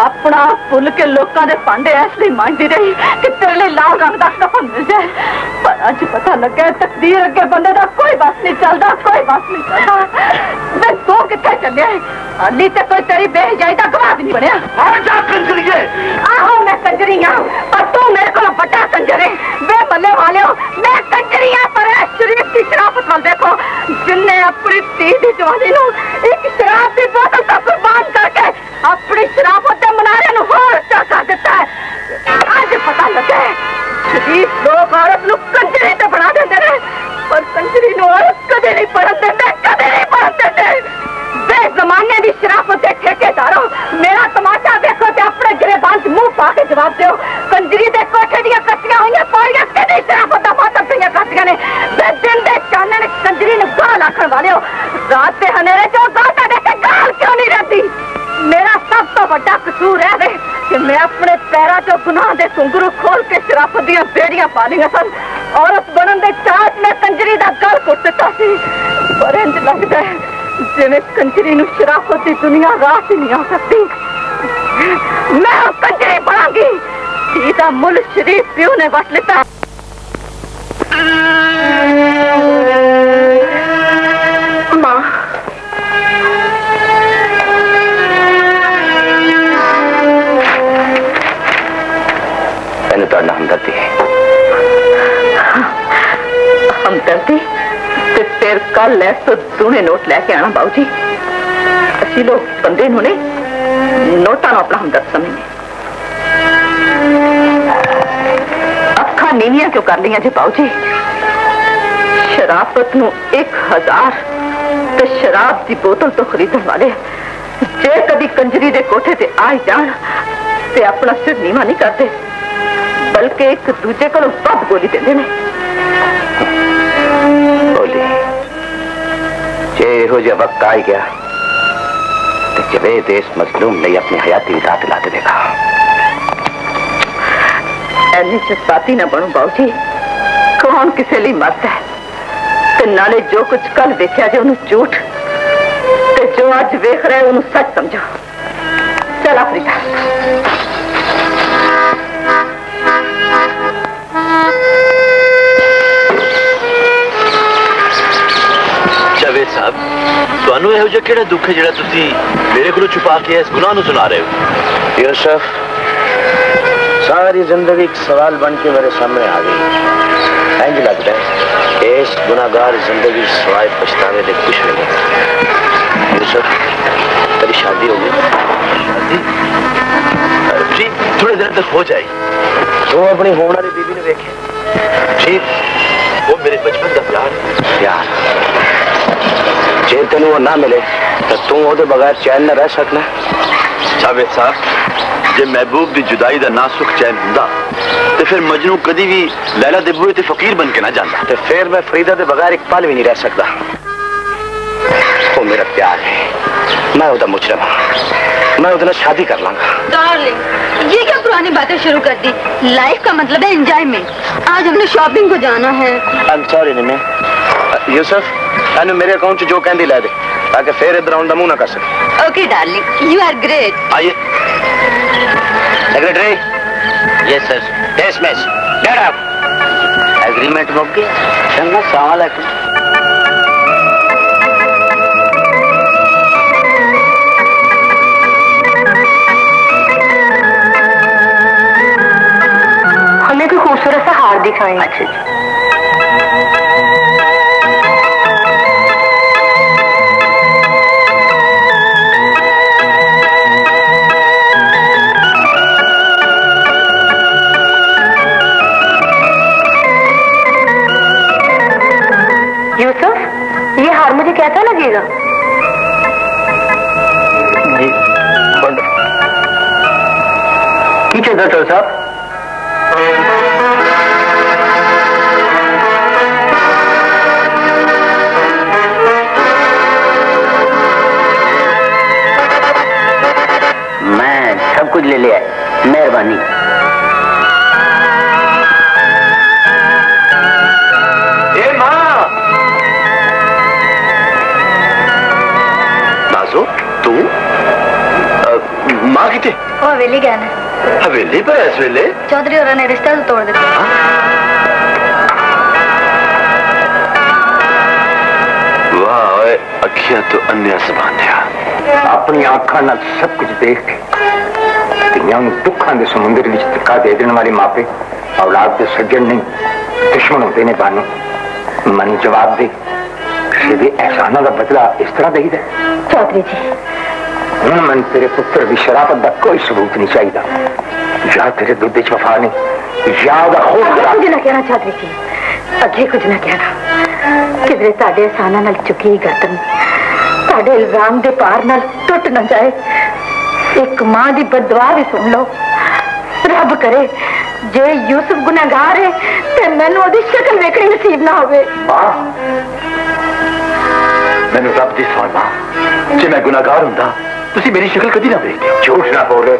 अपना भुल के लोगों के भांडे ऐसे मांझती रही कि तेरे लिए लाल रंग का कफन मिल जाए पर अज पता लगा तकदीर अगे बंदे का कोई बस नहीं चलता कोई बस नहीं चलता मैं तू कितने चलिया हाली तक कोई तेरी बेहजाई का गवाह भी नहीं बनया कंजरी आहो मैं कंजरी हाँ पर तू मेरे को बड़ा कंजर है वे मल्ले वाले मैं कंजरी हाँ पर शरीफ की शराफत वाल देखो जिन्हें अपनी तीदी जवानी नू एक शराब की बोतल तक कुर्बान करके अपनी शराफत के मनारे नू होर अच्छा कर देता है आज पता लगा शरीफ लोग औरत नू कंजरी ते बना देते हैं पर कंजरी नू औरत कदे नहीं पढ़न देते कदे नहीं पढ़न देते बे जमाने की शराफत के ठेकेदारों मेरा तमाशा देखो ते अपने गिरेबान च मुंह पा के जवाब दो कंजरी दे कोठे दी कच्चियां हुई पौड़ियां कदे शराफत दा मातम पईयां कच्चियां ने बे दिन दे चानने ने कंजरी ने गाल आखण वाले हो रात के हनेरे चो गाता देख के गाल क्यों नहीं रहती मेरा सब तो बड़ा कसूर है वे कि मैं अपने पैरों चो गुनाह दे घुंघरू खोल के शराफत दी बेड़ियां पा लिया सन औरत बनन दे चाच में कंजरी दा गल कुट दिता सी पर इंज लगदा है जिवें कंजरी नू शराफत दी दुनिया रास ही नहीं आ सकती मैं कंजरी बनांगी सीधा मुल शरीफ प्यो ने वट लेता मां मैंने तो हमदर्दी है हमदर्दी ते फिर कल ले तो दूने नोट लेके आना बाबू जी असि लोग बंदे नू ने नोटा अपना हमदर्द समझने अखा नीवियां क्यों कर लिया जी बाबू जी शराफत नू 1000 ते शराब की बोतल तो खरीदने वाले जे कभी कंजरी दे कोठे ते आ जान ते अपना सिर नीवा नहीं करते बल्कि एक दूजे को बद गोली देते ने बोली जे हो जा वक्त आ गया तो जब देश मजलूम ने अपनी हयाती विदा दिलाते देखा ऐनी जज्बाती ना बनू बाबू जी कौन किसे लिए मरता है ते नाले जो कुछ कल देखा जे उन्हें झूठ ते जो आज वेख रहे उन्हें सच समझो चल अफ्रीका जावेद साहब ਤੁਹਾਨੂੰ ਇਹੋ ਜਿਹਾ ਕਿਹੜਾ ਦੁੱਖ ਹੈ ਜਿਹੜਾ ਤੁਸੀਂ ਮੇਰੇ ਕੋਲੋਂ ਛੁਪਾ ਕੇ ਇਸ ਗੁਨਾਹ ਨੂੰ ਸੁਣਾ ਰਹੇ ਹੋ यूसुफ सारी जिंदगी एक सवाल बन के मेरे सामने आ गई इंज लगता है इस गुनाहगार जिंदगी सिवाय पछतावे दे कुछ भी नहीं यूसुफ तेरी शादी हो गई जी थोड़ी देर तक हो जाएगी तू अपनी होने वाली बीवी ने देखे ठीक वो मेरे बचपन का प्यार जे तेन वो ना मिले तो तू वो बगैर चैन न रह सकना जावेद साहब जे महबूब की जुदाई का ना सुख चैन हुंदा तो फिर मजनू कभी भी लैला दे बूहे ते फकीर बन के ना जाता तो फिर मैं फरीदा के बगैर एक पल भी नहीं रह सकता वो मेरा प्यार है मैं उधर मुजरम मैं उधर शादी कर लांगा डार्लिंग ये क्या पुरानी बातें शुरू कर दी लाइफ का मतलब है एंजॉयमेंट आज हमने शॉपिंग को जाना है आई एम सॉरी निमे यूसुफ एनु मेरे अकाउंट च जो कहंदी लै दे ताकि फिर इधर आउंदा मुंह ना कर सके okay darling you are great आइए secretary yes sir dismiss get out agreement मुक गया चंगा सवाल है हमें कोई खूबसूरत सा हार दिखाएं अच्छा जी देगा? नहीं कीजिए डॉक्टर साहब। मैं सब कुछ ले लिया, मेहरबानी। ए माँ, नाजो तू माँ कितने वो हवेली गया ना। हवेली पर इस वेले चौधरी और ने रिश्ता तो तोड़ दिया। वाह ओए, अखियां तो अन्य जबान है। अपनी आंखा न सब कुछ देख के दुखा के समुद्र में धक्का दे देने वाली मापे औलाद के सज्जन नहीं दुश्मन होते ने। बानू मन जवाब दे, सीधे एहसाना का बदला इस तरह दे दे। चौधरी जी मन तेरे पुत्र की शराफत का कोई सबूत नहीं चाहिए। या तेरे दुध च वफा नहीं, या कुछ ना कहना चौधरी जी, अगे कुछ ना कहना। किधरे ताड़े एहसाना नाल चुकी गर्दन ताड़े इल्जाम दे पार नाल टुट न जाए। एक मां दी बददुआ भी सुन लो। रब करे जे यूसुफ गुनाहगार है ते मैनू ओदी शक्ल वेखणी नसीब ना होवे। मैंने रब दी सौन मां, जे मैं गुनाहगार हुंदा तुसी मेरी शक्ल कदी ना वेखदे। झूठ ना बोले,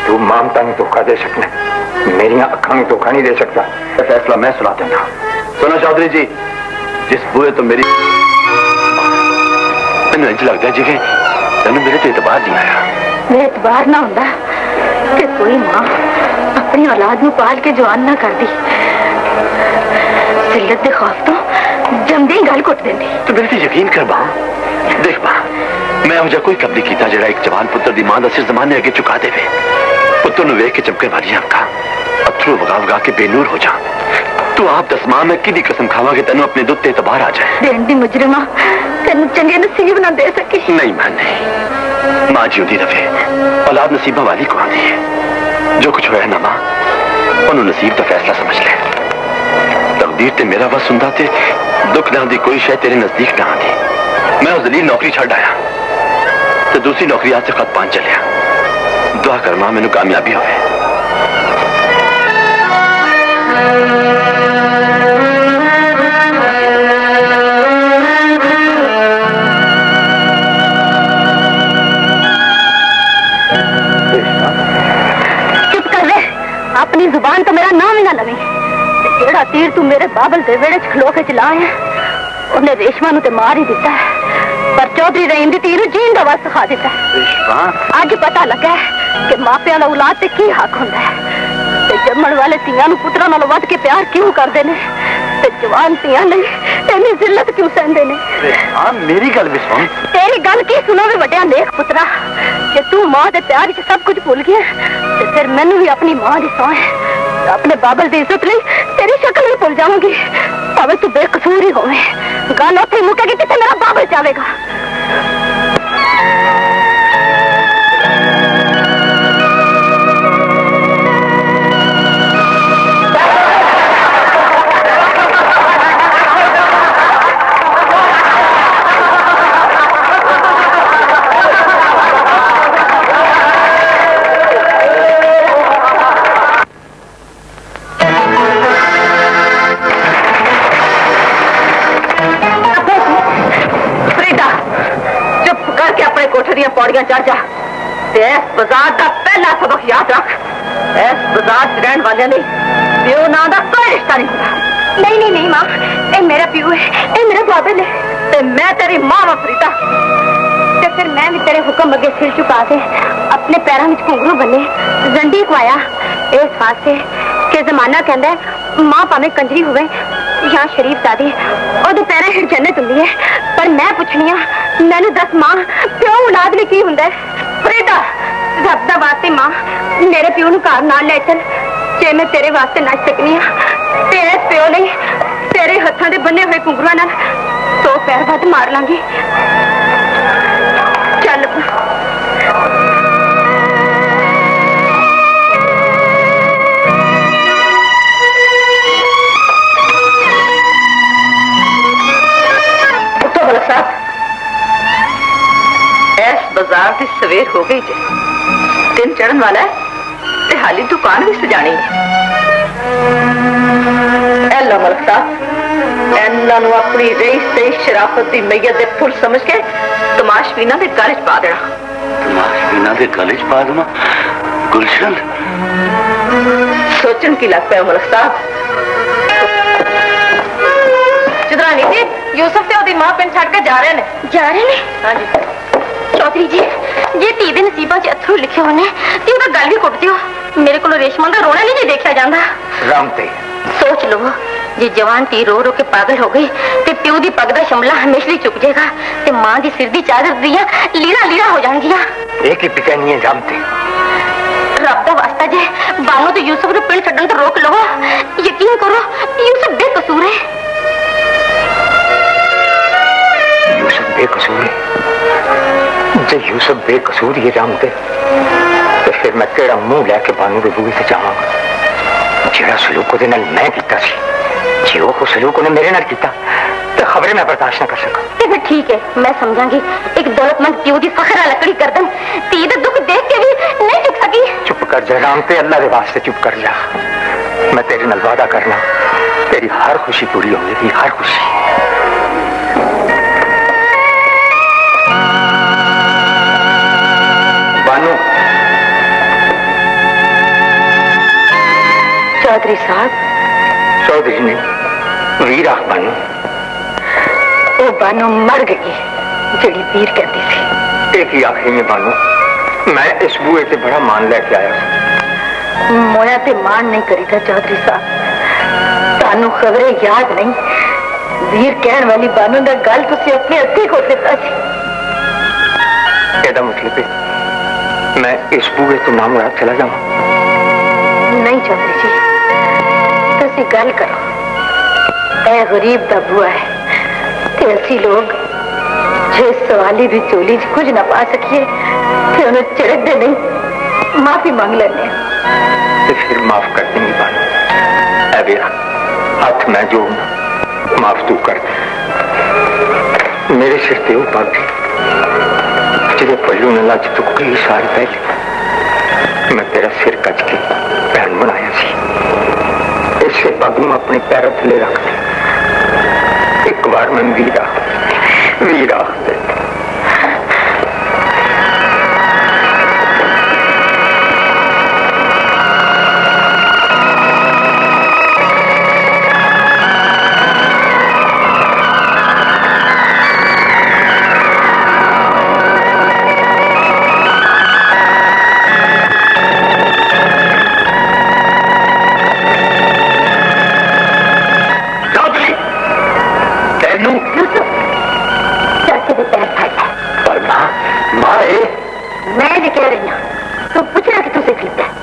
तू ममता में धोखा दे सकना, मेरिया अखा में धोखा नहीं दे सकता। फैसला मैं सुना देना। सुनो चौधरी जी, जिस बुए तो मेरी मैंने इंज लगता है जिवे तेन मेरे तो एतबार नहीं आया। मेरे एतबार ना होंदा कि कोई मां अपनी औलाद नू पाल के जवान ना कर दी। जिल्लत दे खौफ तो जमदे ही गल घुट देंदी। तू मेरे ते यकीन कर बा, देख बा मैं हो जा कोई कब नहीं कीता जड़ा एक जवान पुत्र दी मां दा सिर जमाने अगे झुका देवे। पुत्र नु वेख के चमके वाली अखा अथरू वगा वगा के बेनूर हो जा। तू आप दस मां मैं किदी कसम खावा कि तेनू अपने दुध ते एतबार आ जाए। देन दी मुजरिमा तेनू चंगे नसीब ना दे सकी। नहीं मैं नहीं, मां जिंदी रहे, औलाद नसीबा वाली को आती है। जो कुछ होया ना मां उन्होंने नसीब का फैसला समझ ले। तकदीर ते मेरा बस सुनता ते दुख ना दी कोई शायद तेरे नजदीक ना आती। मैं उस दलील नौकरी छड़ आया तो दूसरी नौकरी आज से खत पान चलिया। दुआ कर मां मैनू कामयाबी होवे। चुप कर ले, अपनी जुबान तो मेरा नाम ही ना लगे। जेड़ा तीर तू मेरे बाबल दे वेड़े च खलो के चलाए उन्हें रेशमा नु ते मार ही दिता है, पर चौधरी रहीम दी तीर जीन दा वस खा दिता है। अज पता लगा कि मापिया दा औलाद ते की हक हुंदा है ते जम्मण वाले तियां नु पुत्रा नालों वध के प्यार क्यों करदे ने ते जवान तियां लई इन्नी जिल्लत क्यों सहंदे ने। मेरी गल भी सुन। तेरी गल की सुनो वे वड्डिया नेक पुत्रा, जे तू मां दे प्यार च सब कुछ भूल गया ते फिर मैनू भी अपनी मां दी सौं है। अपने बाबल दी इज्जत लई तेरी शक्ल ही भूल जाऊंगी, भावे तू बेकसूर ही होवे। गल उत्थे मुकेगी जिथे मेरा बाबल जावेगा। पौड़ियां चढ़ जा। इस बाजार का पहला सबक याद रख, इस बाजार च रहने वाले नहीं प्यो ना दा कोई रिश्ता नहीं होता। नहीं नहीं नहीं मां, ए मेरा प्यो है, ए मेरा बाबल है ते मैं तेरी मां वा फरीदा। ते फिर मैं भी तेरे हुक्म अगे सिर झुका के अपने पैरों में घुंघरू बने जंडी कवाया इस वास्ते कि जमाना कहता है मां भावें कंजरी होवे या शरीफ दादी ओदे पैरों हिट जन्नत हुंदी है। पर मैं पुछनी आ मैनू दस मां प्यो औलाद भी की हुंदा है। फरीदा रब दा वास्ते मां मेरे प्यो नू घर नाल ले चल, जे मैं तेरे वास्ते नच सकनी आ तेरे प्यो नहीं तेरे हत्थां दे बन्ने हुए घुंघरूआं नाल तो पैर वध मार लांगी। चल उठो मलक साहब, रात सवेर हो गई जे, दिन चढ़न वाला है ते हाली दुकान भी सजानी है। एलो मलक साहब, इन्हों अपनी रही सही शराफत की मैयत के फुल समझ के तमाशबीना के गल च पा देना। तमाशबीना के गल च पा देना? गुलशन, सोचन की लग पाया मलक साहब। चुदरानी जी, यूसुफ से ओदी मां पिंड छड़ के जा रहे हैं। जा रहे हैं? हाँ जी। चौधरी जी, जे धी दे नसीबा च अथरू लिखे होने ते ओदा गल भी कुट दियो। मेरे को रेशमा का रोना नहीं देखा जाता। रामते, सोच लो, जे जवान धी रो रो के पागल हो गई ते प्यो दी पग दा शमला हमेशा चुक जाएगा ते मां दी सिर दी चादर दियां लीरा लीरा हो जाएंगियां। एक ही पिका नहीं है रामते। रब दा वास्ता जे बानो ते यूसुफ ने पिंड छड्डन तो रोक लो। यकीन करो, यूसुफ बेकसूर है। यूसुफ बेकसूर है? जे यूसुफ बेकसूर ही रामते, तो फिर मैं केड़ा मुंह लैके बानू के बूहे से जावांगा? जेड़ा सलूक उहदे नाल मैं कीता सी, जे वो सलूक उहने मेरे नाल कीता तो खबरें मैं बर्दाश्त ना कर सका। ते फिर ठीक है, मैं समझांगी। एक दौलतमंद प्यो दी फखरा लकड़ी गर्दन धी दा दुख देख के भी नहीं चुक सकी। चुप कर जा रामते, अल्लाह के वास्ते चुप कर जा। मैं तेरे नाल वादा करना, तेरी हर खुशी पूरी होगी, हर खुशी। बानू। चौधरी साहब। चौधरी ने वीर आख बानू। वो बानो मर गई जड़ी वीर कहती थी। एक ही आखिरी में बानू, मैं इस बुए से बड़ा मान लेके आया। मोया ते मान नहीं करी था चौधरी साहब। तानू खबरें याद नहीं, वीर कहण वाली बानू दा गल तुसी अपने हत्थे खोल दिता सी। एदा मतलब है मैं इस बुए तो नाम मुराद चला जाऊं? नहीं चौधरी जी, तुसी गल करो। ए गरीब दा बुआ है ते असी लोग जे सवाली दी चोली च कुछ ना पा सकिए ते उन्हें चिड़क दे नहीं, माफी मांग लेने। तो फिर माफ कर देंगी बानू। ऐ वीरा, हाथ मैं जो माफ तू कर दे। मेरे सिर ते वो पग जिसे पल्लू ने लज तो कई साल पहले मैं तेरा सिर कच के पहन बनाया सी। इसे पग में अपने पैरों थले रख दे। एक बार मैं वीरा वीरा दे।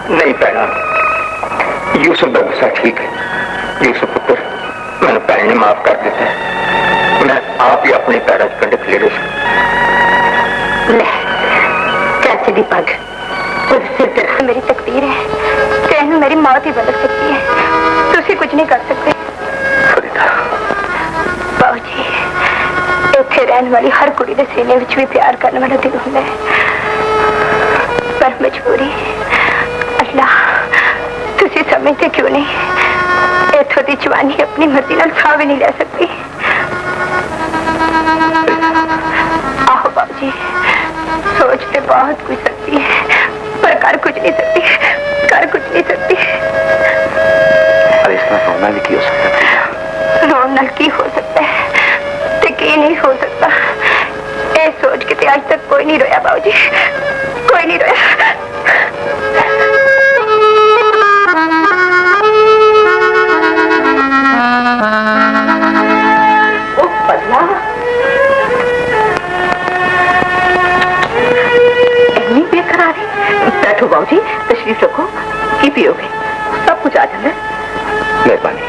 नहीं पैना, यूसुफ का गुस्सा ठीक है। यूसुफ पुत्र, मैंने भैन ने माफ कर दिता है। मैं आप ही अपने पैरों से कंडे खलेरे चाचे दी पग सिर पर मेरी तकदीर है, कहने मेरी मौत ही बदल सकती है। तुसी कुछ नहीं कर सकते। बाबूजी, इत्थे रहने वाली हर कुड़ी दे सीने विच भी प्यार करने वाला दिल हुंदा है, पर मजबूरी अल्लाह तुसी समझते क्यों नहीं। इत्थों दी जवानी अपनी मर्जी नाल खा भी नहीं ले सकती। आहो बाबूजी, सोचते बहुत कुछ सकती है पर कर कुछ नहीं सकती, कर कुछ नहीं सकती। इसमें रोना भी क्यों सकता है? रोना की हो सकता है ते की नहीं हो सकता, ये सोच के ते आज तक कोई नहीं रोया बाबूजी, कोई नहीं रोया। ओ बदला इतनी बेकरारी। बैठो बाबूजी, तशरीफ रखो। की पियोगे? सब कुछ आ जाए। मेहरबानी,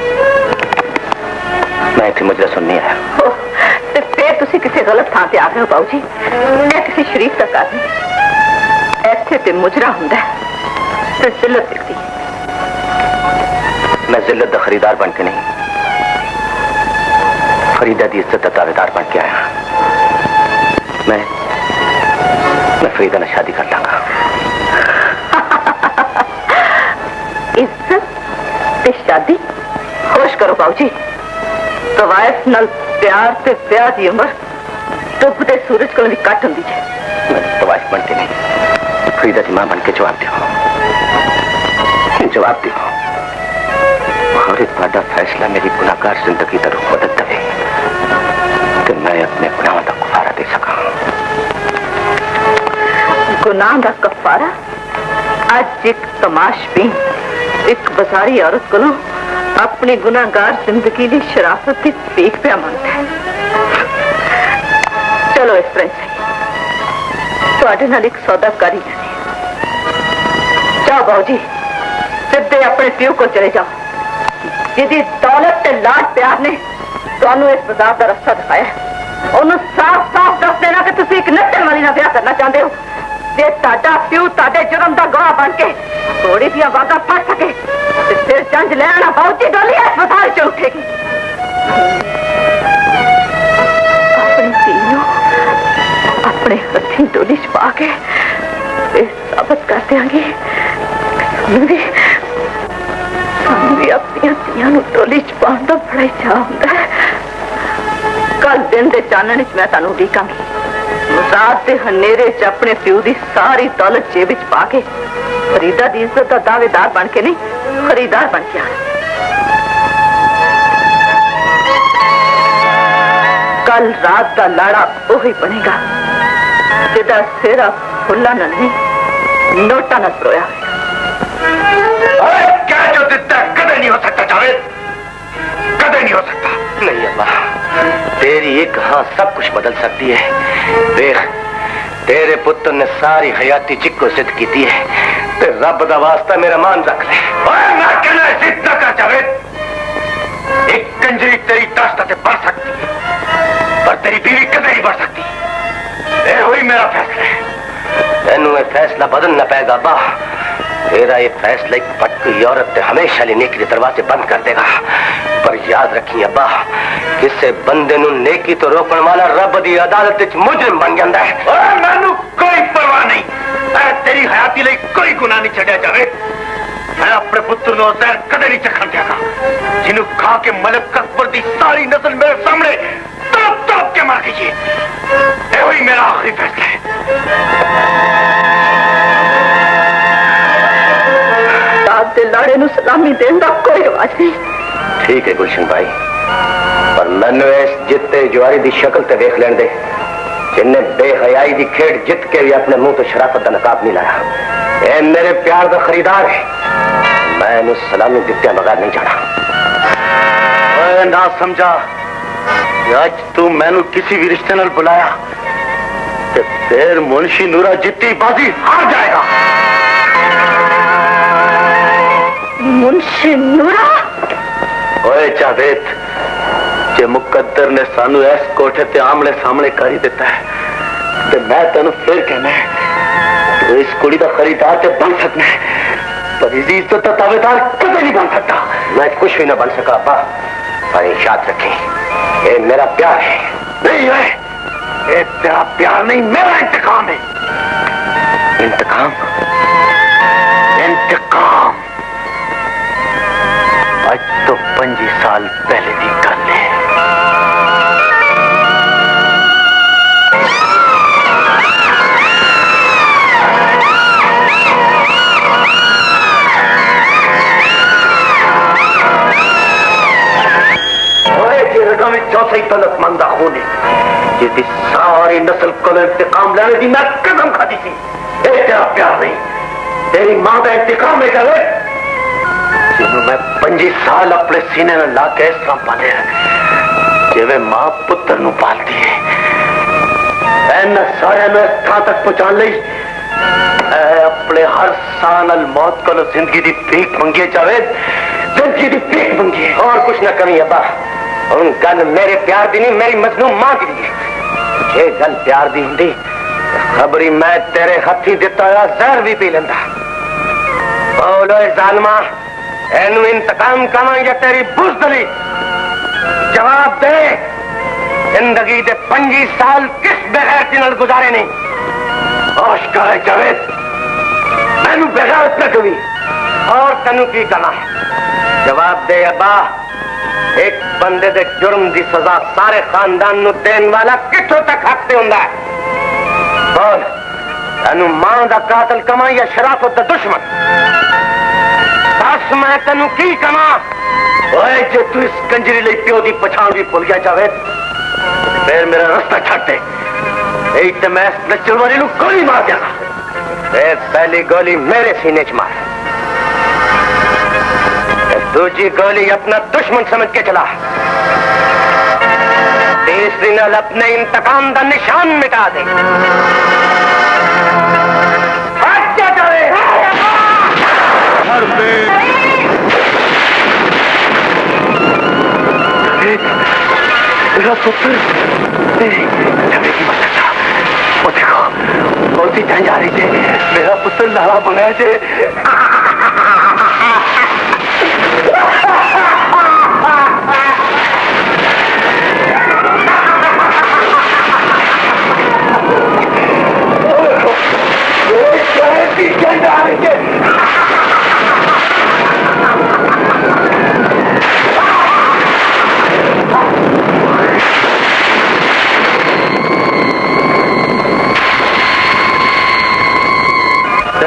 मैं इतनी मुझे सुननी है। तो फिर तुसी किसी गलत थां ते आ गए हो बाबूजी। मैं किसी शरीफ तक आदमी ऐसे ते मुजरा हुंदा है ते जिल्लत दिखती। मैं जिल्लत दा खरीदार बन के नहीं, फरीदा दी इज्जत दा दावेदार बन के आया। मैं फरीदा ने शादी कर लांगा। इज्जत ते शादी होश करो बाबूजी। कवायद नाल प्यार ते ब्याह दी उम्र डुबते सूरज को भी कट होंदी है। मैं तवाइफ बनती नहीं, फरीदा की मां बन के जवाब दो, जवाब दो। और ਤੁਹਾਡਾ फैसला मेरी गुनाहगार जिंदगी का रुख बदल दे तो मैं अपने गुनाहों का कफारा दे सका। गुनाह का कफारा अज एक तमाशबीन एक बाजारी औरत को अपनी गुनाहगार जिंदगी की शराफत की भीख पिया मांगता है। चलो इस तरह सही ਤੁਹਾਡੇ ਨਾਲ एक सौदा कर ही जाने। जाओ बाबूजी सीधे अपने प्यो को चले जाओ जिहदी दौलत ते लाड प्यार ने ਤੁਹਾਨੂੰ इस बाजार का रास्ता दिखाया। ਉਹਨੂੰ साफ साफ दस देना कि तुम एक नट्टन वाली ਨਾਲ ਵਿਆਹ करना चाहते हो। जे ਤੁਹਾਡਾ ਪਿਓ ਤੁਹਾਡੇ जुर्म का गवाह बन के थोड़ी ਦੀਆਂ बातें फट सके तो फिर जंज ले आना बाबूजी डोली अस्पताल च उठेगी। अपनी धीनों अपने हथी डोली च पा के साबित कर देंगी भी अपनी धीया डोली च पाने का बड़ा ही चाह होता है। कल दिन के चानने मैं तुहानू उड़ीकांगी। रात के हनेरे च अपने प्यो की सारी दौलत जेब च पा के फरीदा की इज्जत का दावेदार बन के नहीं खरीदार बन के आना। कल रात का लाड़ा वही बनेगा जिदा सिरा फुल्ला नहीं नोटा न परोया। क्या जो दिता कदे नहीं हो सकता जावेद, कदे नहीं हो सकता। नहीं अम्मा, तेरी एक हाँ सब कुछ बदल सकती है। देख तेरे पुत्र ने सारी हयाती चिक्को सिद्ध की है ते रब दा वास्ता मेरा मान रख ले। मैं कहना जिद न कर जावेद। एक कंजरी तेरी दास्ता से बढ़ सकती है पर तेरी बीवी कदे नहीं बढ़ सकती। ये हुई मेरा फैसला है। तेनू ये फैसला बदलना पेगा अब्बा। तेरा ये फैसला एक भटकी औरत ने हमेशा लिए नेकी के दरवाजे बंद कर देगा। पर याद रखी अब्बा, किसे बंदे नू नेकी तो रोकने वाला रब दी अदालत च मुजरिम बन जाता है। मैनू कोई परवाह नहीं, मैं तेरी हयाती लिए कोई गुनाह नहीं छड़िया जावे। मैं अपने पुत्र नो जहर कदे नहीं चखण देगा जिन्हों खा के मलिक अकबर दी सारी नस्ल मेरे सामने तोप तोप के मार गई। ये वही मेरा आखिरी फैसला है। लाड़े नू सलामी देने का कोई रिवाज नहीं। ठीक है गुलशन भाई, पर मैनू इस जिते जुआरी की शक्ल ते वेख लेन दे जिन्हें बेहयाई की खेड जित के भी अपने मुंह तो शराफत का नकाब नहीं लाया। ए मेरे प्यार का खरीदार है, मैं इन्हें सलामी दित्या बगैर नहीं जाना। ना समझा आज तू मैनू किसी भी रिश्ते नाल बुलाया ते फिर मुंशी नूरा जितनी बाजी हार जाएगा। मुंशी नूरा? ओए जावेद, जे मुकद्दर ने सानू इस कोठे ते आमने सामने कर ही दिता है ते मैं तेन फिर कहना है तो इस कुड़ी का खरीदार ते बन सकना है पर इसी इज्जत का दावेदार कभी नहीं बन सकता। मैं कुछ भी ना बन सका अब्बा, पर याद रखें ये मेरा प्यार है। नहीं है, ये तेरा प्यार नहीं मेरा इंतकाम है। इंतकाम? इंतकाम आज तो 25 साल पहले की गल है। चौथी तलतमंदा खूनी जिसकी सारी नस्ल को इंतकाम लेने की मैं कसम खाती थी। तेरा प्यार नहीं, तेरी मां का इंतकाम है जावेद, जिन्हों मैं 25 साल अपने सीने में ला के इस तरह पाले जिवें मां पुत्र नू पालती है। मैं सारे में इस थां तक पहुंचा ली। अपने हर साल मौत को जिंदगी की भीख मंगी जावेद, जिंदगी की भीख मंगी और कुछ ना कमी अब्बा। उन गल मेरे प्यार दी नहीं, मेरी मजनू मां दी है। जे गल प्यार दी होंदी खबरी मैं तेरे हथी दिता हुआ जहर भी पी लेंदा। बोलो जालमा, एनू इंतकाम कमा या तेरी बुज़दिली? जवाब दे। जिंदगी दे 25 साल किस बेगैरती नाल गुजारे नहीं होश कर जावेद, मैनू बेगैरत न कभी और तेनू की करना है? जवाब दे अब्बा, एक बंदे दे जुर्म की सजा सारे खानदान नू देने वाला किथों तक हक से हुंदा है? बोल, तेनू मां दा कातल कमा या शराफत दा दुश्मन? दस मैं तेनू की कमा? ओए जे तू इस कंजरी ਲਈ प्यो दी पछाण भी भुल गया जावेद, फिर मेरा रास्ता छੱਡ दे, नहीं तो मैं इस नचलवारी नू गोली मार देगा। पहली गोली मेरे सीने च मार, दूसरी गोली अपना दुश्मन समझ के चला, तीसरी नाल अपने इंतकाम का निशान मिटा दे। मेरा पुत्र जगह की मत सकता, वो देखो कौन सी जान जा रही थी, मेरा पुत्र लाला बनाया थे।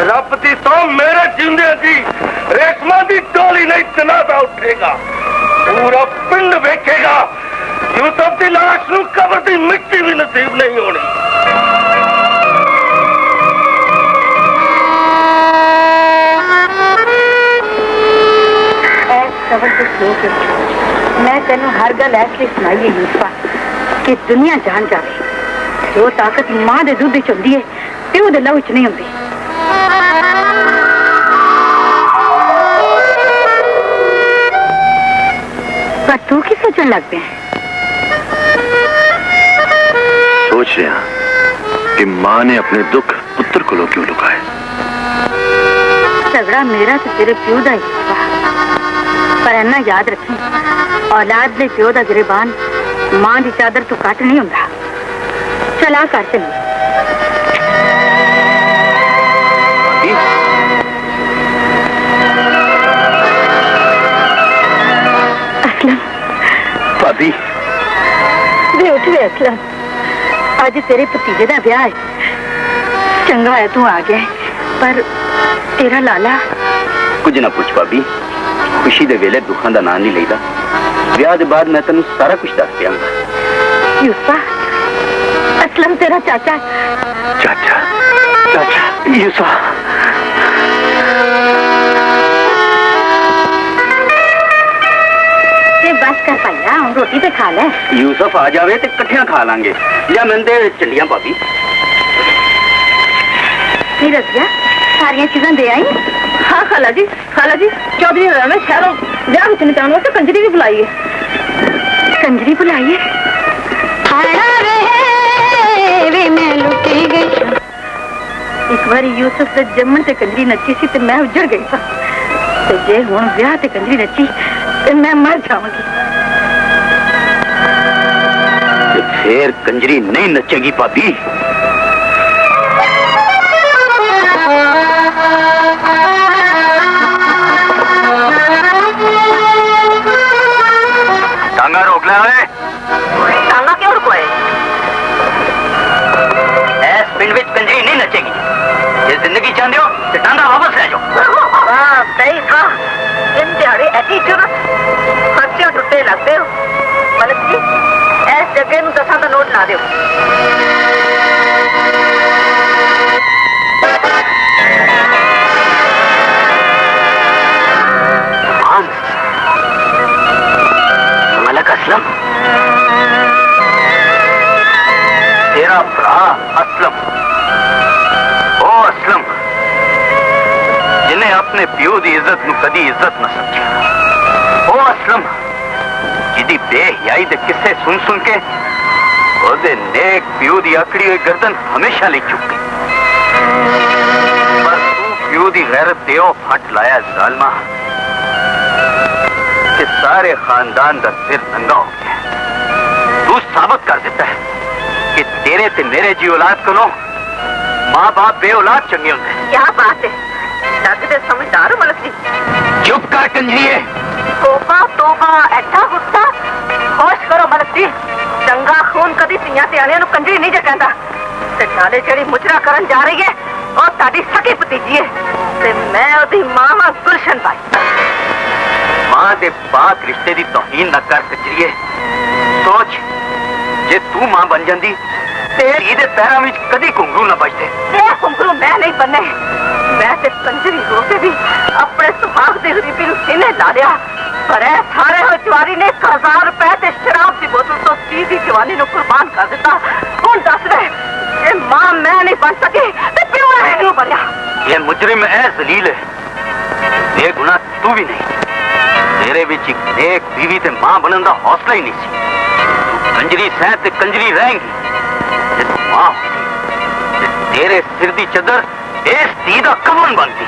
रबती तो मेरे जिंदे की रेशमा की टोली नहीं तनाजा उठेगा, पूरा पिंड वेखेगा, यूसुफ की लाश नू कब्र की मिट्टी भी नसीब नहीं होनी। मैं तेन हर गल ऐसी सुनाई है यूसुफा कि दुनिया जान जाए, जो ताकत मां के दुध च होंदी है प्यो के लहू च नहीं होंदी। पर तू की सोचने लग पे? सोच रहा कि मां ने अपने दुख पुत्र को क्यों लुकाए। झगड़ा मेरा तो तेरे प्यो का ही, पर इन्ना याद रखी, औलाद दे प्यो का गिरबान मां की चादर तो कट नहीं होंदा। चला कर चली। भाभी वे उठ वे असलम, आज तेरे भतीजे का ब्याह है, चंगा है तू आ गया, पर तेरा लाला कुछ ना पूछ भाभी, खुशी दे वेले दुखों का नाम नहीं लेदा, ब्याह के बाद मैं तेन सारा कुछ दस दियांगा। यूसुफा, असलम तेरा चाचा। चाचा चाचा यूसुफा, बस कर पाया, हम रोटी पे खा ले। यूसुफ आ जावे तो कट्ठियां खा लांगे, या मैं चलिया भाभी। नहीं रसिया, सारिया चीजें दे आई? हाँ खाला जी, चौधरी में शहरों ब्याह कुछ निकालने तो कंजरी भी बुलाई है। कंजरी बुलाई है? एक बार यूसुफ से जम्मन से कंजरी नची सी, तो मैं उजड़ गई था, तो जे हुण ब्याह ते कंजरी नची तो मैं मर जाऊंगी। फिर कंजरी नहीं नचेगी भाभी। टांगा रोक ले। टांगा क्यों रुकवाए? ऐस पिंड विच कंजरी नहीं नचेगी, ये जिंदगी चाहते हो तो टांगा वापस ले जाओ। हाँ सही था, इन दिहाड़े ऐसी जरूरत खर्चे टुटे लगते हो। मलिक जी, इस जगह में 10 का नोट ला दो। मलिक असलम, तेरा भरा असलम, ओ असलम जिन्हें अपने प्यो की इज्जत नू कदी इज्जत न समझा, ओ असलम जिदी बेहयाई दे किस्से सुन सुन के ओदे नेक प्यो दी अकड़ी हुई गर्दन हमेशा ले चुक गई, पर तू प्यो दी गैरत देओ फट लाया जालमा कि सारे खानदान का सिर नंगा हो गया। तू साबित कर देता है कि तेरे ते मेरे जी औलाद को माँ बाप बे औलाद चंगे होंगे। क्या बात है, लगते समझदार हो मलक जी। चुप कर कंजरिए। तोबा तोबा, ऐसा गुस्सा। होश करो मलक जी, चंगा खून कदी तियां सियाणियां नूं कंजरी नहीं जे कहंदा। ते नाले जेड़ी मुजरा करन जा रही है और ताड़ी सकी भतीजी है, ते मैं ओदी मां हां गुलशन बाई। मां दे पाक रिश्ते दी तौहीन न कर कंजरिए। सोच, जे तू मां बन जांदी तेरी दे पैरां विच कदी घुंघरू ना बजदे। ये घुंघरू मैं नहीं बनने, मैं ते कंजरी हो के भी अपने सुहाग दी गरीबी नूं सीने ला लिया। पर ऐ सारे हो जवारी ने 1000 रुपए ते शराब दी बोतल तो सीधी जवानी नूं कुर्बान कर दिता। हुण दस वे, ये मां मैं नहीं बन सकी ते प्यो मैं क्यों बनया? ये मुजरिम ऐ जलील है, ये गुनाह तू भी नहीं। तेरे विच एक बीवी ते मां बनन दा हौसला ही नहीं सी। तू कंजरी सह ते कंजरी रहेंगी। जे तू मां होंदी ते तेरे सिर दी चदर इस धी दा कफन बनती।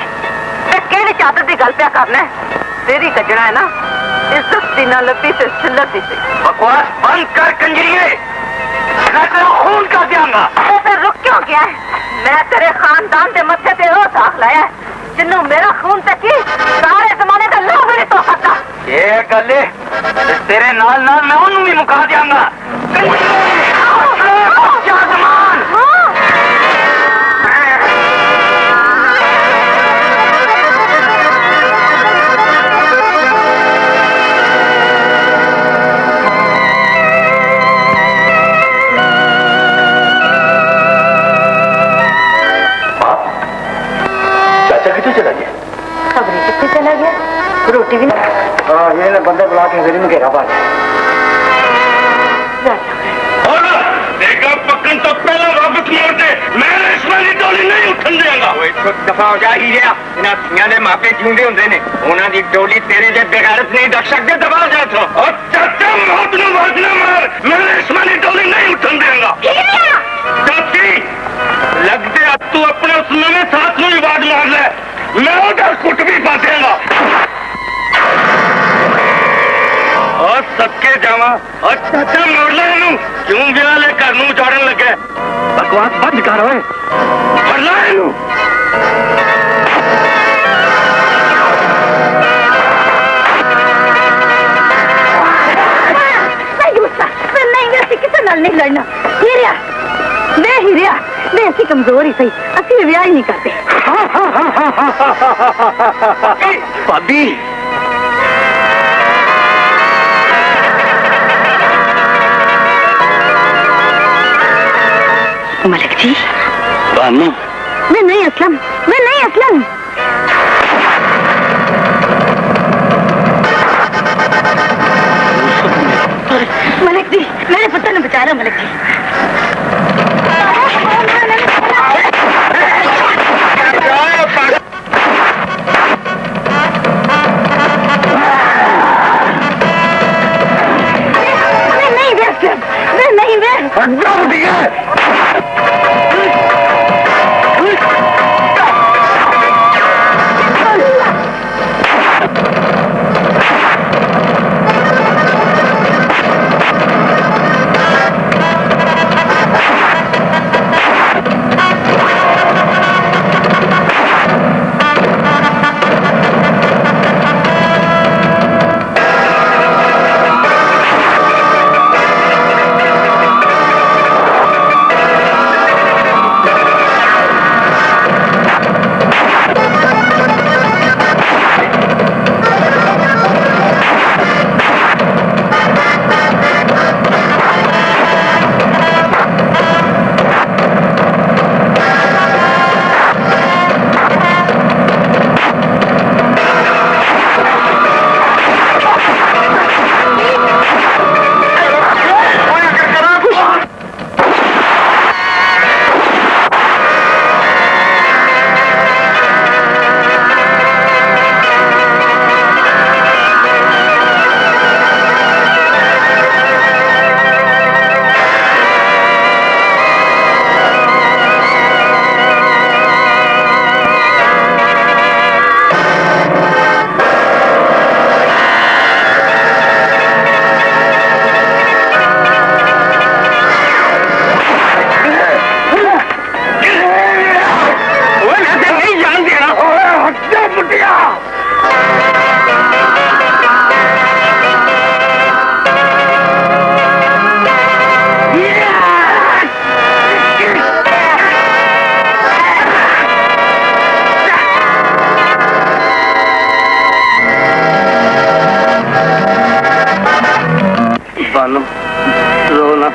ते केड़ी चादर दी गल पिया करना है? तेरी कजना है ना, इज्जत दी ना लब्बी ते सिल्लत दी सी। बकवास बंद कर कंजरिए, मैं तेरा खून कर दियांगा। तो फिर रुक क्यों गया है? मैं तेरे खानदान दे मत्थे ते ओ दाग लाया है जिन्नू मेरा खून तक ही सारे जमाने का लोग नहीं तो सकता। ये गल है, ते तेरे नाल नाल मैं उन्हें भी मुका दियांगा। खबरें कितने चला गया, रोटी भी नहीं। ये बंदे बुला के फिर घेरा पा पकन तो पहला वापस मोड़ दे, मैं रेशमानी टोली नहीं उठन देगा। दफा हो जा ही रहा, इन्हां धीआं दे मापे जिउंदे हुंदे ने, उन्हां दी टोली तेरे जे बेगैरत नहीं दख सकदे। दबा हो जा इथों। और चाचा मौत नूं वाज ना मार, मैं रेशमानी टोली नहीं उठन देगा। चाची लगदे अब तू अपने उस नवे साथ नूं आवाज मार ले, मैं उधर कुट भी पासेगा। और सबके जावा और चाचा मोड़ ले इनू, क्यों ब्याह ले घर नूं उजाड़न लगे? बकवास बंद कर ओए, फड़ ले इनू। नहीं लड़ना हीरिया, मैं हीरिया, मैं ऐसी कमजोर ही सही, असली ब्याह ही नहीं करते। भाभी मलिक जी, बानू मैं नहीं असलम, मैं नहीं असलम। मलिक जी, मेरे पुत्र ने बचा लो मलिक जी। मैं नहीं बानो रो ना।